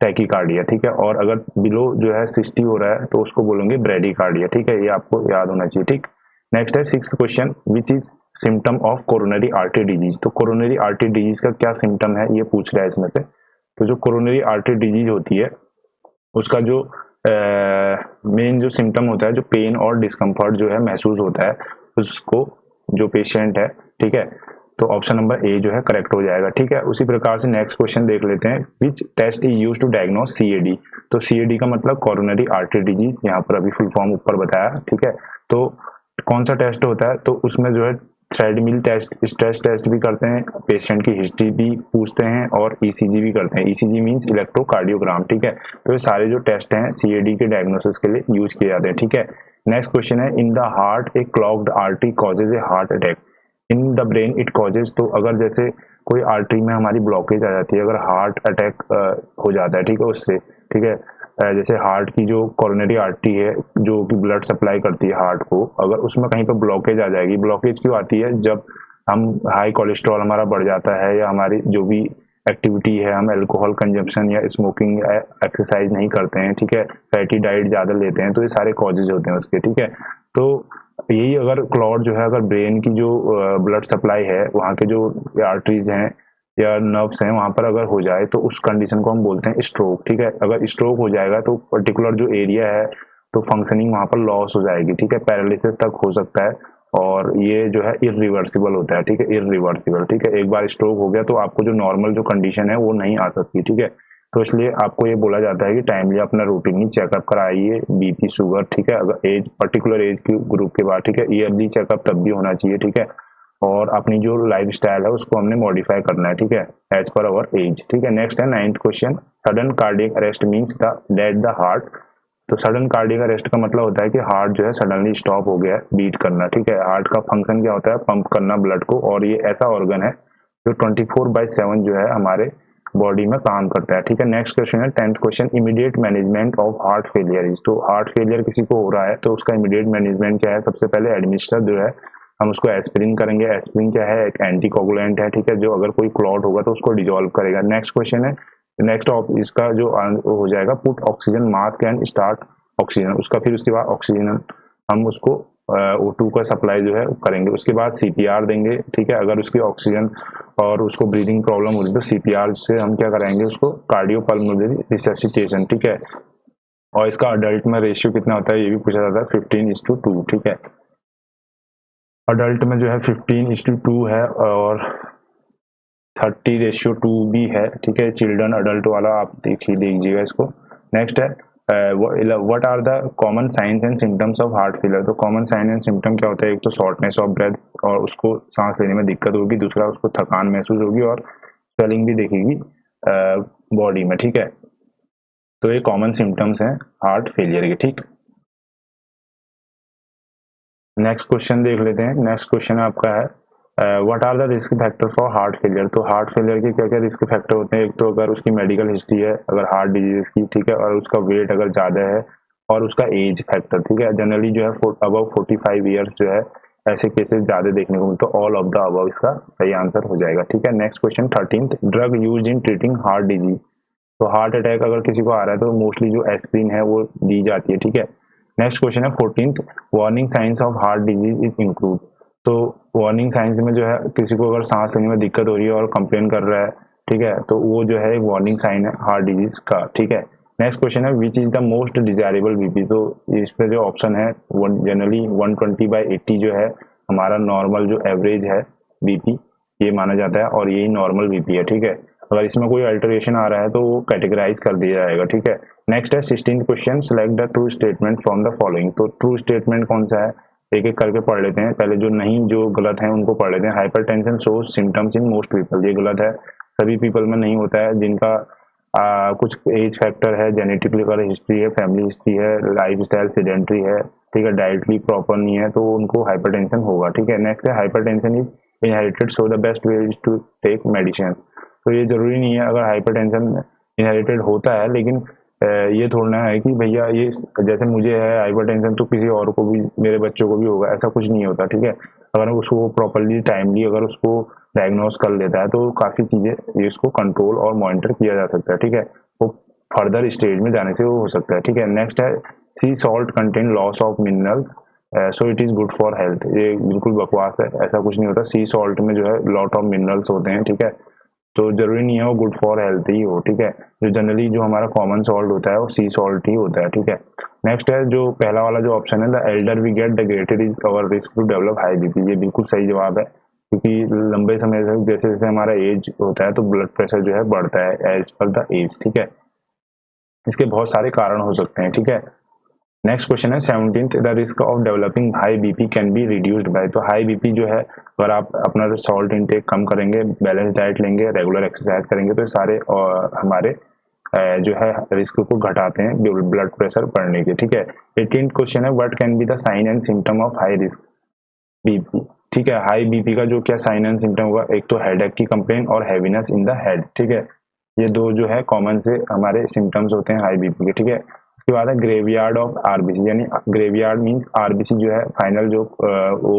टैकीकार्डिया। ठीक है, और अगर बिलो जो है 60 हो रहा है तो उसको बोलेंगे ब्रेडीकार्डिया। ठीक है, ये आपको याद होना चाहिए। ठीक, नेक्स्ट है sixth question, which is symptom of coronary artery disease. तो कोरोनरी आर्टरी डिजीज का क्या सिम्टम है ये पूछ रहा है इसमें से। तो जो कोरोनरी आर्टरी डिजीज होती है उसका जो मेन जो सिम्टम होता है, जो पेन और डिस्कम्फर्ट जो है महसूस होता है उसको जो पेशेंट है। ठीक है, तो ऑप्शन नंबर ए जो है करेक्ट हो जाएगा। ठीक है, उसी प्रकार से नेक्स्ट क्वेश्चन देख लेते हैं, which test is use to diagnose CAD. तो सीएडी का मतलब कोरोनरी आर्टरी डिजीज, यहाँ पर अभी फुल फॉर्म ऊपर बताया। ठीक है, तो कौन सा टेस्ट होता है, तो उसमें जो है थ्रेडमिल टेस्ट, स्ट्रेस टेस्ट भी करते हैं, पेशेंट की हिस्ट्री भी पूछते हैं और ईसीजी भी करते हैं। ECG means electrocardiogram. ठीक है, तो ये सारे जो टेस्ट हैं सीएडी के डायग्नोसिस के लिए यूज किए जाते हैं। ठीक है, नेक्स्ट क्वेश्चन है, in the heart A clogged artery causes A heart attack, in the brain it causes. तो अगर जैसे कोई आर्टरी में हमारी ब्लॉकेज आ जाती है, अगर हार्ट अटैक हो जाता है, ठीक है उससे। ठीक है, जैसे हार्ट की जो कोरोनरी आर्टरी है जो कि ब्लड सप्लाई करती है हार्ट को, अगर उसमें कहीं पर ब्लॉकेज आ जाएगी। ब्लॉकेज क्यों आती है, जब हम हाई कोलेस्ट्रॉल हमारा बढ़ जाता है या हमारी जो भी एक्टिविटी है, हम अल्कोहल कंजप्शन या स्मोकिंग एक्सरसाइज नहीं करते हैं। ठीक है, फैटी डाइट ज़्यादा लेते हैं, तो ये सारे कॉजेज होते हैं उसके। ठीक है, तो यही अगर क्लॉट जो है, अगर ब्रेन की जो ब्लड सप्लाई है वहाँ के जो आर्टरीज हैं या नर्व्स हैं वहाँ पर अगर हो जाए तो उस कंडीशन को हम बोलते हैं स्ट्रोक। ठीक है, अगर स्ट्रोक हो जाएगा तो पर्टिकुलर जो एरिया है तो फंक्शनिंग वहाँ पर लॉस हो जाएगी। ठीक है, पैरालिसिस तक हो सकता है और ये जो है इरिवर्सिबल होता है। ठीक है, इरिवर्सिबल। ठीक है, एक बार स्ट्रोक हो गया तो आपको जो नॉर्मल जो कंडीशन है वो नहीं आ सकती। ठीक है, तो इसलिए आपको ये बोला जाता है कि टाइमली अपना रूटीनली चेकअप कराइए, बीपी शुगर। ठीक है, अगर एज पर्टिकुलर एज की ग्रुप के बाद। ठीक है, ईयरली चेकअप तब भी होना चाहिए। ठीक है, और अपनी जो लाइफ स्टाइल है उसको हमने मॉडिफाई करना है। ठीक है, एज पर अवर एज। ठीक है, नेक्स्ट है ninth question, sudden cardiac arrest means the dead the heart. तो सडन कार्डियक अरेस्ट का मतलब होता है कि हार्ट जो है सडनली स्टॉप हो गया है बीट करना। ठीक है, हार्ट का फंक्शन क्या होता है, पंप करना ब्लड को, और ये ऐसा ऑर्गन है जो 24/7 जो है हमारे बॉडी में काम करता है। ठीक है, नेक्स्ट क्वेश्चन है tenth question, immediate management of heart failure is. तो हार्ट फेलियर किसी को हो रहा है तो उसका इमीडिएट मैनेजमेंट क्या है, सबसे पहले एडमिनिस्टर जो है हम उसको एस्पिरिन करेंगे। एस्पिरिन क्या है, एक एंटीकोगुलेंट है। ठीक है, जो अगर कोई क्लॉट होगा तो उसको डिजोल्व करेगा। नेक्स्ट क्वेश्चन है, नेक्स्ट इसका जो हो जाएगा, put oxygen mask and start oxygen. उसका फिर उसके बाद ऑक्सीजन हम उसको O2 का सप्लाई जो है करेंगे। उसके बाद सीपीआर देंगे। ठीक है, अगर उसकी ऑक्सीजन और उसको ब्रीदिंग प्रॉब्लम हो रही है तो सीपीआर से हम क्या कराएंगे, उसको कार्डियोपल्मोनरी रिससिटेशन। ठीक है, और इसका अडल्ट में रेशियो कितना होता है ये भी पूछा जाता है, 15:2। ठीक है, अडल्ट में जो है 15:2 है और 30:2 भी है, ठीक है। चिल्ड्रन अडल्ट वाला आप देख लीजिएगा इसको। नेक्स्ट है what are the common signs and symptoms of heart failure. तो कॉमन साइन एंड सिम्टम क्या होता है, एक तो शॉर्टनेस ऑफ ब्रेथ और उसको सांस लेने में दिक्कत होगी, दूसरा उसको थकान महसूस होगी और स्वेलिंग भी दिखेगी बॉडी में, ठीक है। तो ये कॉमन सिम्टम्स हैं हार्ट फेलियर के, ठीक। नेक्स्ट क्वेश्चन देख लेते हैं। नेक्स्ट क्वेश्चन आपका है what are the risk factor for heart failure. तो हार्ट फेलियर के क्या क्या रिस्क फैक्टर होते हैं। एक तो अगर उसकी मेडिकल हिस्ट्री है, अगर हार्ट डिजीज की, ठीक है, और उसका वेट अगर ज़्यादा है और उसका एज फैक्टर, ठीक है। जनरली जो है अबव 45 ईयर्स जो है ऐसे केसेस ज़्यादा देखने को मिलते हैं। ऑल ऑफ द अबव इसका सही आंसर हो जाएगा, ठीक है। Next question 13th, drug use in treating heart disease. तो हार्ट अटैक अगर किसी को आ रहा है तो मोस्टली जो एस्प्रिन है वो दी जाती है, ठीक है। नेक्स्ट क्वेश्चन है 14th, warning science of heart disease is include. तो वार्निंग साइंस में जो है किसी को अगर सांस लेने में दिक्कत हो रही है और कंप्लेन कर रहा है, ठीक है, तो वो जो है एक वार्निंग साइन है हार्ट डिजीज का, ठीक है। नेक्स्ट क्वेश्चन है which is the most desirable BP. तो इस पे जो ऑप्शन है जनरली 120/80 जो है हमारा नॉर्मल जो एवरेज है बीपी ये माना जाता है और यही नॉर्मल बीपी है, ठीक है। अगर इसमें कोई अल्टरेशन आ रहा है तो वो कैटेगराइज कर दिया जाएगा, ठीक है। नेक्स्ट है 16th question, select the true statement from the following. तो ट्रू स्टेटमेंट कौन सा है, एक एक करके पढ़ लेते हैं। पहले जो नहीं, जो गलत है उनको पढ़ लेते हैं। Hypertension shows symptoms in most people, ये गलत है, सभी पीपल में नहीं होता है। जिनका कुछ एज फैक्टर है, जेनेटिकल हिस्ट्री है, फैमिली हिस्ट्री है, लाइफ स्टाइल सेडेंट्री है, ठीक है, डाइटली प्रॉपर नहीं है, तो उनको हाइपरटेंशन होगा, ठीक है। नेक्स्ट है hypertension is inherited, so the best way is to take medicine. तो ये जरूरी नहीं है, अगर हाइपरटेंशन इनहेरिटेड होता है, लेकिन ये थोड़ा है कि भैया ये जैसे मुझे है हाइपरटेंशन तो किसी और को भी, मेरे बच्चों को भी होगा, ऐसा कुछ नहीं होता, ठीक है। अगर उसको प्रॉपरली टाइमली अगर उसको डायग्नोस कर लेता है तो काफ़ी चीज़ें इसको कंट्रोल और मॉनिटर किया जा सकता है, ठीक है। वो फर्दर स्टेज में जाने से वो हो सकता है, ठीक है। नेक्स्ट है सी salt contain loss of minerals so it is good for health. ये बिल्कुल बकवास है, ऐसा कुछ नहीं होता। सी सॉल्ट में जो है लॉट ऑफ मिनरल्स होते हैं, ठीक है, तो जरूरी नहीं है वो गुड फॉर हेल्थ ही हो, ठीक है। जो जनरली जो हमारा कॉमन सॉल्ट होता है वो सी सॉल्ट ही होता है, ठीक है। नेक्स्ट है जो पहला वाला जो ऑप्शन है, the elder we get the greater is our risk to develop high BP. ये बिल्कुल सही जवाब है, क्योंकि लंबे समय से जैसे जैसे हमारा एज होता है तो ब्लड प्रेशर जो है बढ़ता है एज पर द एज, ठीक है। इसके बहुत सारे कारण हो सकते हैं, ठीक है। नेक्स्ट क्वेश्चन है 17th, the risk of developing high BP can be reduced by. तो हाई बीपी जो है अगर आप अपना सॉल्ट इनटेक कम करेंगे, बैलेंस डाइट लेंगे, रेगुलर एक्सरसाइज करेंगे तो सारे हमारे जो है रिस्क को घटाते हैं ब्लड प्रेशर बढ़ने के, ठीक है। 18th क्वेश्चन है what can be the sign and symptom of high risk BP, ठीक है। हाई बीपी का जो क्या साइन एंड सिम्टम होगा, एक तो हेडेक की कंप्लेन और हैवीनेस इन द हेड, ठीक है। ये दो जो है कॉमन से हमारे सिम्टम्स होते हैं हाई बीपी के, ठीक है। उसके बाद है ग्रेवयार्ड ऑफ आरबीसी, यानी ग्रेवयार्ड मींस आरबीसी जो है फाइनल जो वो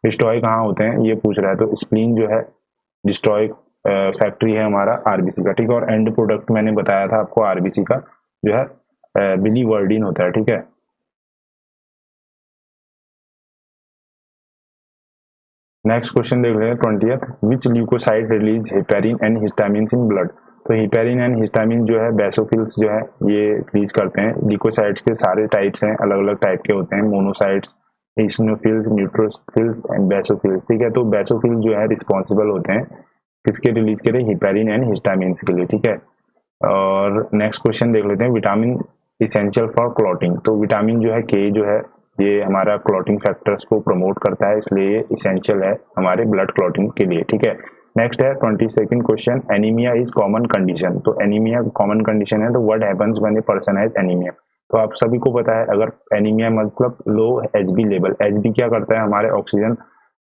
डिस्ट्रॉय कहाँ होते हैं ये पूछ रहा है। तो स्प्लीन जो है डिस्ट्रॉय फैक्ट्री है हमारा आरबीसी का, ठीक है। और एंड प्रोडक्ट मैंने बताया था आपको आरबीसी का जो है बिलीवर्डिन होता है, ठीक है। नेक्स्ट क्वेश्चन देख रहे हैं 20th, which leukocyte release heparin and histamine in blood. तो हेपेरिन एंड हिस्टामिन जो है बेसोफिल्स जो है ये रिलीज करते हैं। ल्यूकोसाइड्स के सारे टाइप्स हैं, अलग अलग टाइप के होते हैं, मोनोसाइट्स, ईसिनोफिल्स, न्यूट्रोफिल्स एंड बेसोफिल्स, ठीक है। तो बेसोफिल जो है रिस्पॉन्सिबल होते हैं किसके रिलीज के लिए, हेपेरिन एंड हिस्टामिन के लिए, ठीक है। और नेक्स्ट क्वेश्चन देख लेते हैं, विटामिन इसेंशियल फॉर क्लॉटिंग। तो विटामिन जो है के जो है ये हमारा क्लॉटिंग फैक्टर्स को प्रमोट करता है, इसलिए ये इसेंशियल है हमारे ब्लड क्लॉटिंग के लिए, ठीक है। नेक्स्ट है 22nd question, anaemia is common condition. तो एनीमिया कॉमन कंडीशन है, तो what happens when a person has anaemia. तो आप सभी को पता है अगर एनीमिया मतलब लो एचबी लेवल, एचबी क्या करता है हमारे ऑक्सीजन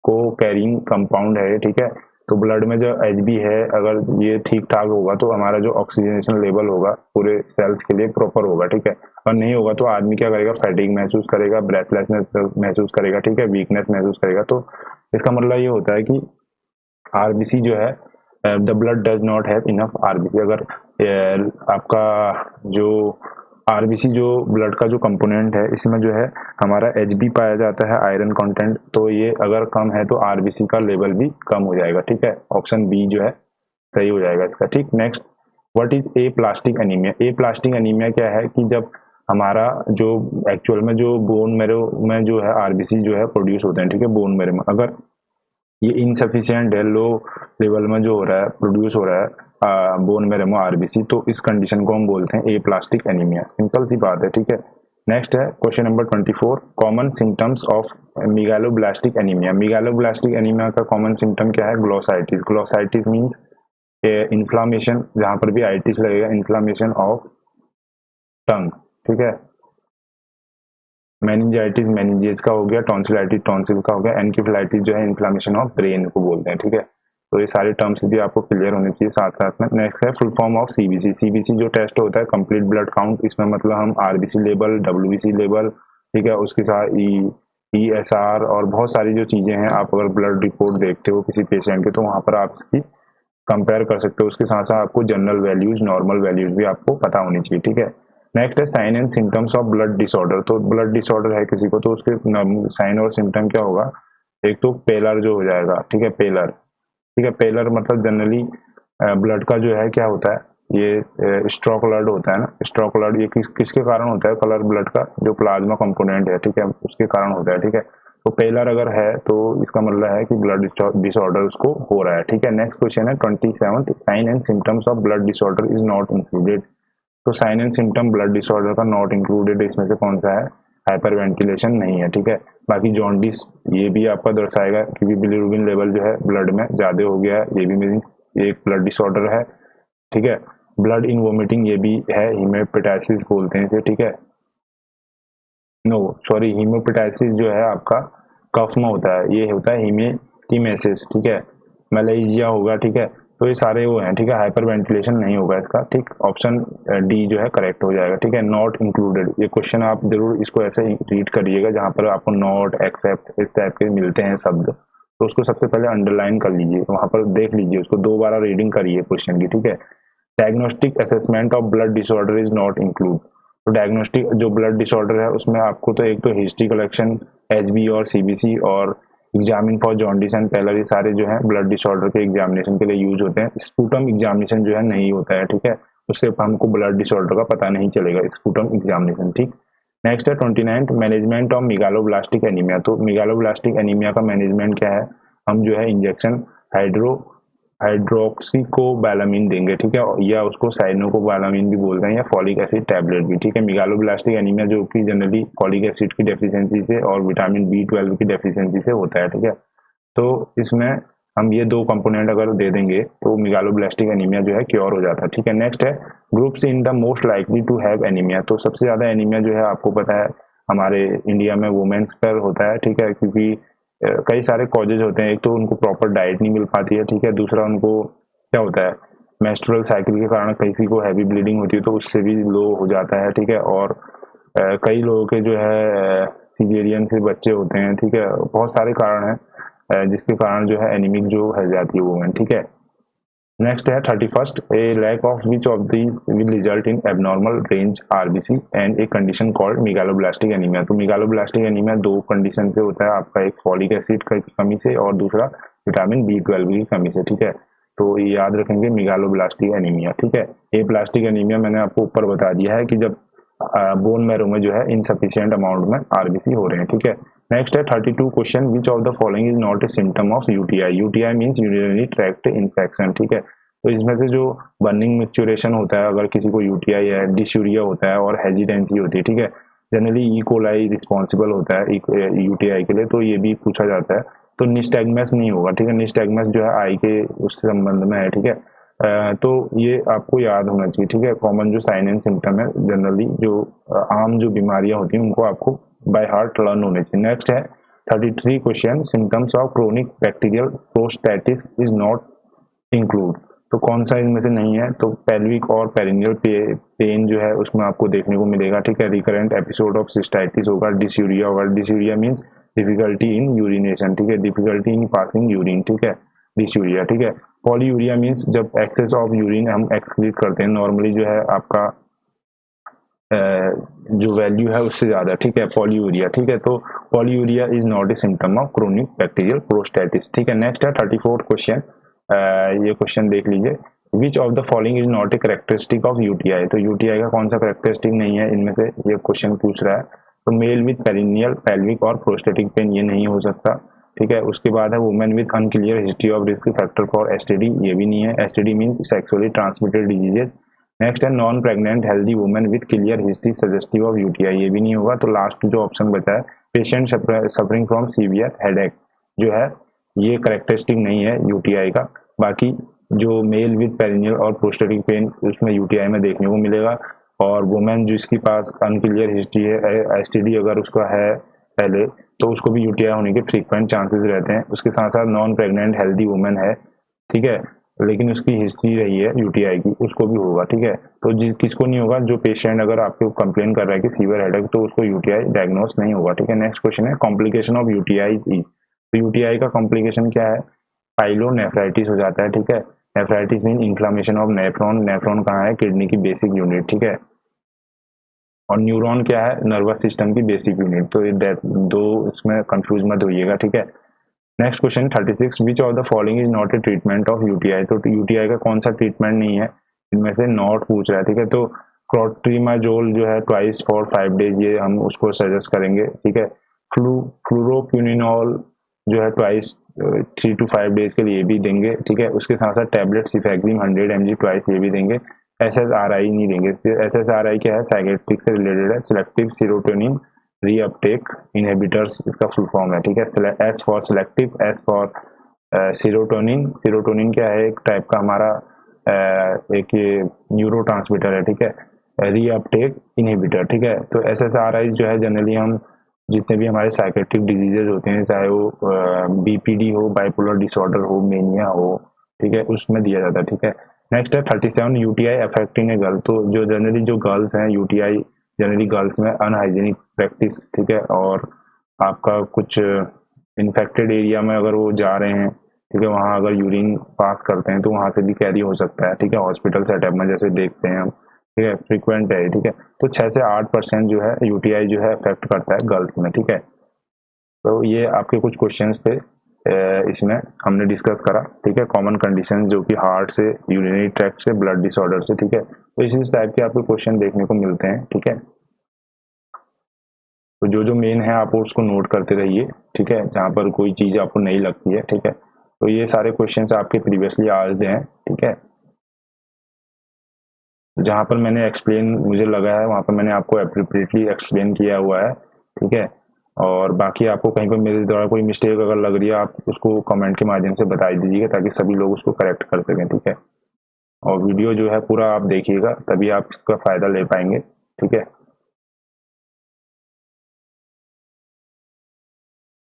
को कैरिंग कंपाउंड है, ठीक है। तो ब्लड में जो एचबी है अगर ये ठीक ठाक होगा तो हमारा जो ऑक्सीजनेशन लेवल होगा पूरे सेल्स के लिए प्रॉपर होगा, ठीक है। और नहीं होगा तो आदमी क्या करेगा, फैटिग महसूस करेगा, ब्रेथलेसनेस महसूस करेगा, ठीक है, वीकनेस महसूस करेगा। तो इसका मतलब ये होता है कि आरबीसी जो है the blood does not have enough RBC. अगर आपका जो आरबीसी जो ब्लड का जो कंपोनेंट है इसमें जो है हमारा एचबी पाया जाता है, आयरन कंटेंट, तो ये अगर कम है तो आरबीसी का लेवल भी कम हो जाएगा, ठीक है। ऑप्शन बी जो है सही हो जाएगा इसका, ठीक। Next, what is a plastic anaemia. A plastic anaemia क्या है कि जब हमारा जो एक्चुअल में जो बोन मैरो में जो है आरबीसी जो है प्रोड्यूस होते हैं, ठीक है, बोन मैरो में अगर ये इनसफिशियंट है, लो लेवल में जो हो रहा है प्रोड्यूस हो रहा है बोन मैरो में आरबीसी, तो इस कंडीशन को हम बोलते हैं एप्लास्टिक एनीमिया। सिंपल सी बात है, ठीक है। नेक्स्ट है question number 24, common symptoms of megaloblastic anaemia. Megaloblastic anaemia का कॉमन सिम्टम क्या है? ग्लोसाइटिस। ग्लोसाइटिस मीन्स इन्फ्लामेशन, जहां पर भी आइटिस लगेगा, इन्फ्लामेशन ऑफ टंग, ठीक है। मेनिंजाइटिस मेनिंजेस का हो गया, टॉन्सिलाइटिस टॉन्सिल का हो गया, एनकेफेलाइटिस जो है इन्फ्लामेशन ऑफ ब्रेन को बोलते हैं, ठीक है। तो ये सारे टर्म्स भी आपको क्लियर होने चाहिए साथ साथ में। नेक्स्ट है full form of CBC. CBC जो टेस्ट होता है कंप्लीट ब्लड काउंट, इसमें मतलब हम आरबीसी लेवल, डब्ल्यूबीसी लेवल, ठीक है, उसके साथ ईएसआर और बहुत सारी जो चीजें हैं, आप अगर ब्लड रिपोर्ट देखते हो किसी पेशेंट के तो वहां पर आप इसकी कंपेयर कर सकते हो। उसके साथ साथ आपको जनरल वैल्यूज, नॉर्मल वैल्यूज भी आपको पता होनी चाहिए, ठीक है। नेक्स्ट है sign and symptoms of blood disorder. तो ब्लड डिसऑर्डर है किसी को तो उसके साइन और सिम्टम क्या होगा? एक तो पेलर जो हो जाएगा, ठीक है, पेलर, ठीक है। पेलर मतलब जनरली ब्लड का जो है क्या होता है, ये स्ट्रो कलर्ड होता है ना, स्ट्रो कलर्ड, ये किसके कारण होता है कलर ब्लड का? जो प्लाज्मा कंपोनेंट है, ठीक है, उसके कारण होता है, ठीक है। तो पेलर अगर है तो इसका मतलब है कि ब्लड डिसऑर्डर उसको हो रहा है, ठीक है। नेक्स्ट क्वेश्चन है 27, sign and symptoms of blood disorder is not included. तो sign and symptom blood disorder का नॉट इंक्लूडेड इसमें से कौन सा है? हाइपर वेंटिलेशन नहीं है, ठीक है। बाकी जॉन्डिस ये भी आपका दर्शाएगा क्योंकि बिलिरुबिन लेवल जो है ब्लड में ज्यादा हो गया है, ये भी मीनिंग एक ब्लड डिसऑर्डर है, ठीक है। ब्लड इन वोमिटिंग ये भी है, हीमोपेटाइसिस बोलते हैं इसे, ठीक है। नो सॉरी, हीमोपेटाइसिस जो है आपका कफ में होता है, ये होता है हीमेटिमेसिस, ठीक है। मलेरिया होगा, ठीक है। तो ये सारे वो हैं, ठीक है। हाइपर वेंटिलेशन नहीं होगा इसका, ठीक। ऑप्शन डी जो है करेक्ट हो जाएगा, ठीक है। नॉट इंक्लूडेड, ये क्वेश्चन आप जरूर इसको ऐसे रीड करिएगा जहां पर आपको नॉट, एक्सेप्ट इस टाइप के मिलते हैं शब्द, तो उसको सबसे पहले अंडरलाइन कर लीजिए, वहां पर देख लीजिए, उसको 2 बार रीडिंग करिए क्वेश्चन की, ठीक है। Diagnostic assessment of blood disorder is not include. तो डायग्नोस्टिक जो ब्लड डिसऑर्डर है उसमें आपको तो एक तो हिस्ट्री कलेक्शन, एचबी और सीबीसी और एग्जामिन फॉर जॉन्डिस एंड पेलर, ये सारे जो है ब्लड डिसऑर्डर के एग्जामिनेशन के लिए यूज होते हैं। स्पूटम एग्जामिनेशन जो है नहीं होता है, ठीक है, उससे हमको ब्लड डिसऑर्डर का पता नहीं चलेगा, स्पूटम एग्जामिनेशन, ठीक। नेक्स्ट है 29, मैनेजमेंट ऑफ मेगालोब्लास्टिक एनीमिया। तो मेगालोब्लास्टिक एनीमिया का मैनेजमेंट क्या है? हम जो है इंजेक्शन हाइड्रोक्सीकोबैलामिन देंगे, ठीक है, या उसको साइनोकोबैलामिन भी बोलते हैं, या फॉलिक एसिड टैबलेट भी, ठीक है। मेगालोब्लास्टिक एनीमिया जो कि जनरली फॉलिक एसिड की डेफिशिएंसी से और विटामिन B12 की डेफिशिएंसी से होता है, ठीक है। तो इसमें हम ये 2 कंपोनेंट अगर दे देंगे तो मेगालोब्लास्टिक एनीमिया जो है क्योर हो जाता है, ठीक है। नेक्स्ट है groups in the most likely to have anaemia. तो सबसे ज्यादा एनीमिया जो है आपको पता है हमारे इंडिया में वुमेन्स पर होता है, ठीक है, क्योंकि कई सारे कॉजेज होते हैं। एक तो उनको प्रॉपर डाइट नहीं मिल पाती है, ठीक है। दूसरा उनको क्या होता है, मेंस्ट्रुअल साइकिल के कारण किसी को हैवी ब्लीडिंग होती है तो उससे भी लो हो जाता है, ठीक है। और कई लोगों के जो है सिजेरियन से बच्चे होते हैं, ठीक है, बहुत सारे कारण हैं जिसके कारण जो है एनीमिक जो है जाती है वुमेन, ठीक है। नेक्स्ट है 31, a lack of which of these will result in abnormal range RBC and a condition called megaloblastic anaemia. तो मेगालोब्लास्टिक एनीमिया 2 कंडीशन से होता है आपका, एक फॉलिक एसिड की कमी से और दूसरा विटामिन B12 की कमी से, ठीक है। तो ये याद रखेंगे मेगालोब्लास्टिक एनीमिया, ठीक है। ए प्लास्टिक एनीमिया मैंने आपको ऊपर बता दिया है कि जब बोन मैरो में जो है इनसफिशियंट अमाउंट में आरबीसी हो रहे हैं, ठीक है। नेक्स्ट है 32 question, which of the following is not a symptom of UTI. UTI means urinary tract infection, ठीक है। तो इसमें से जो बर्निंग मिक्चुरेशन होता है अगर किसी को यूटीआई है, डिस्यूरिया होता है और हेजिटेंसी होती है, ठीक है। जनरली ई कोलाई रिस्पॉन्सिबल होता है यूटीआई के लिए, तो ये भी पूछा जाता है। तो निस्टैग्मस नहीं होगा, ठीक है। निस्टैग्मस जो है आई के उससे संबंध में है, ठीक है। तो ये आपको याद होना चाहिए, ठीक है। कॉमन जो साइन एंड सिम्टम है जनरली जो आम जो बीमारियां होती हैं उनको आपको बाय हार्ट लर्न होने चाहिए। नेक्स्ट है 33 question, symptoms of chronic bacterial prostatitis is not include. तो कौन सा इनमें से नहीं है? तो पेल्विक और पेरिनियल पेन जो है उसमें आपको देखने को मिलेगा, ठीक है। रिकरेंट एपिसोड ऑफ सिस्टाइटिस होगा, डिस्यूरिया होगा, dysuria means difficulty in urination, ठीक है, डिफिकल्टी इन पासिंग यूरिन, ठीक है, डिस्यूरिया, ठीक है। पॉलीयूरिया मींस जब एक्सेस ऑफ यूरिन हम एक्सक्रीट करते हैं, नॉर्मली जो है आपका जो वैल्यू है उससे ज्यादा, ठीक है, पॉलीयूरिया, ठीक है। तो polyuria is not a symptom of chronic bacterial prostatitis, ठीक है। नेक्स्ट है 34 क्वेश्चन, ये क्वेश्चन देख लीजिए, विच of the following is not A characteristic of UTI. तो यूटीआई का कौन सा करेक्टरिस्टिक नहीं है इनमें से, ये क्वेश्चन पूछ रहा है। तो मेल विथ पेरिनियल पेल्विक और प्रोस्टेटिक पेन, ये नहीं हो सकता, ठीक है। उसके बाद है women with unclear history of risk factor for STD, ये भी नहीं है। STD mean sexually transmitted diseases. Next है non pregnant healthy women with clear history suggestive of UTI, ये भी नहीं होगा। तो लास्ट जो ऑप्शन बचा है patient suffering from severe headache, जो है ये करेक्टरिस्टिक नहीं है यूटीआई का। बाकी जो मेल विथ पेरिनियल और प्रोस्टेटिक पेन उसमें यूटीआई में देखने को मिलेगा। और वुमेन जिसके पास अनक्लियर हिस्ट्री है, एसटीडी अगर उसका है पहले, तो उसको भी यूटीआई होने के फ्रीक्वेंट चांसेस रहते हैं। उसके साथ साथ नॉन प्रेग्नेंट हेल्दी वुमेन है, ठीक है, लेकिन उसकी हिस्ट्री रही है यूटीआई की, उसको भी होगा, ठीक है। तो किसको नहीं होगा, जो पेशेंट अगर आपको कंप्लेन कर रहा है कि फीवर हेडेक, तो उसको यूटीआई डायग्नोस नहीं होगा, ठीक है। नेक्स्ट क्वेश्चन है कॉम्प्लिकेशन ऑफ यूटीआई। तो यूटीआई का कॉम्प्लिकेशन क्या है, पाइलोनेफ्राइटिस हो जाता है, ठीक है। Nephritis mean inflammation of nephron. Nephron कहाँ है, किडनी की बेसिक यूनिट, ठीक है। और न्यूरॉन क्या है, नर्वस सिस्टम की बेसिक यूनिट। तो ये दो इसमें कंफ्यूज मत होइएगा, ठीक है। Next question 36, which of the following is not A treatment of UTI. तो यूटीआई का कौन सा ट्रीटमेंट नहीं है, इनमें से नॉट पूछ रहा है, ठीक है। तो क्लोट्रीमाजोल जो है ट्वाइस फॉर 5 डेज, ये हम उसको सजेस्ट करेंगे, ठीक है। फ्लूरोक्विनिनोल जो है ट्वाइस 3 to 5 डेज के लिए भी देंगे, ठीक है। उसके साथ साथ टैबलेट सिफेक्सिम 100 mg ट्वाइस, ये भी देंगे। एसएसआरआई नहीं देंगे। एसएसआरआई क्या है, साइकेट्रिक से रिलेटेड है, सिलेक्टिव सीरोटोनिन रीअपटेक इनहिबिटर्स इसका फुल फॉर्म है, ठीक है। S for selective, S for serotonin. Serotonin क्या है, एक टाइप का हमारा एक न्यूरोट्रांसमीटर है, ठीक है। रीअपटेक इनहिबिटर, ठीक है। तो एसएसआरआई जो है जनरली हम जितने भी हमारे साइकेट्रिक डिजीजेज होते हैं, चाहे वो बीपीडी हो, बाइपोलर डिसऑर्डर हो, मेनिया हो, ठीक है, उसमें दिया जाता है, ठीक है। नेक्स्ट है 37, यूटीआई अफेक्टिंग ए गर्ल। तो जो जनरली जो गर्ल्स हैं, यूटीआई जनरली गर्ल्स में अनहाइजीनिक प्रैक्टिस, ठीक है, और आपका कुछ इन्फेक्टेड एरिया में अगर वो जा रहे हैं, ठीक है, वहाँ अगर यूरिन पास करते हैं तो वहाँ से भी कैरी हो सकता है, ठीक है। हॉस्पिटल सेटअप में जैसे देखते हैं हम, ठीक है, फ्रीक्वेंट है, ठीक है। तो 6 से 8% जो है यूटीआई जो है अफेक्ट करता है गर्ल्स में, ठीक है। तो ये आपके कुछ क्वेश्चंस थे, इसमें हमने डिस्कस करा, ठीक है। कॉमन कंडीशन जो कि हार्ट से, यूरिनरी ट्रैक्ट से, ब्लड डिसऑर्डर से, ठीक है। तो इसी टाइप के आपको क्वेश्चन देखने को मिलते हैं, ठीक है। तो जो जो मेन है आप उसको नोट करते रहिए, ठीक है, जहाँ पर कोई चीज़ आपको नहीं लगती है, ठीक है। तो ये सारे क्वेश्चंस आपके प्रीवियसली आज हैं, ठीक है। जहाँ पर मैंने एक्सप्लेन मुझे लगा है वहाँ पर मैंने आपको एप्रोप्रिएटली एक्सप्लेन किया हुआ है, ठीक है। और बाकी आपको कहीं पर मेरे द्वारा कोई मिस्टेक अगर लग रही है, आप उसको कमेंट के माध्यम से बता दीजिएगा ताकि सभी लोग उसको करेक्ट कर सकें, ठीक है। और वीडियो जो है पूरा आप देखिएगा, तभी आप इसका फ़ायदा ले पाएंगे, ठीक है।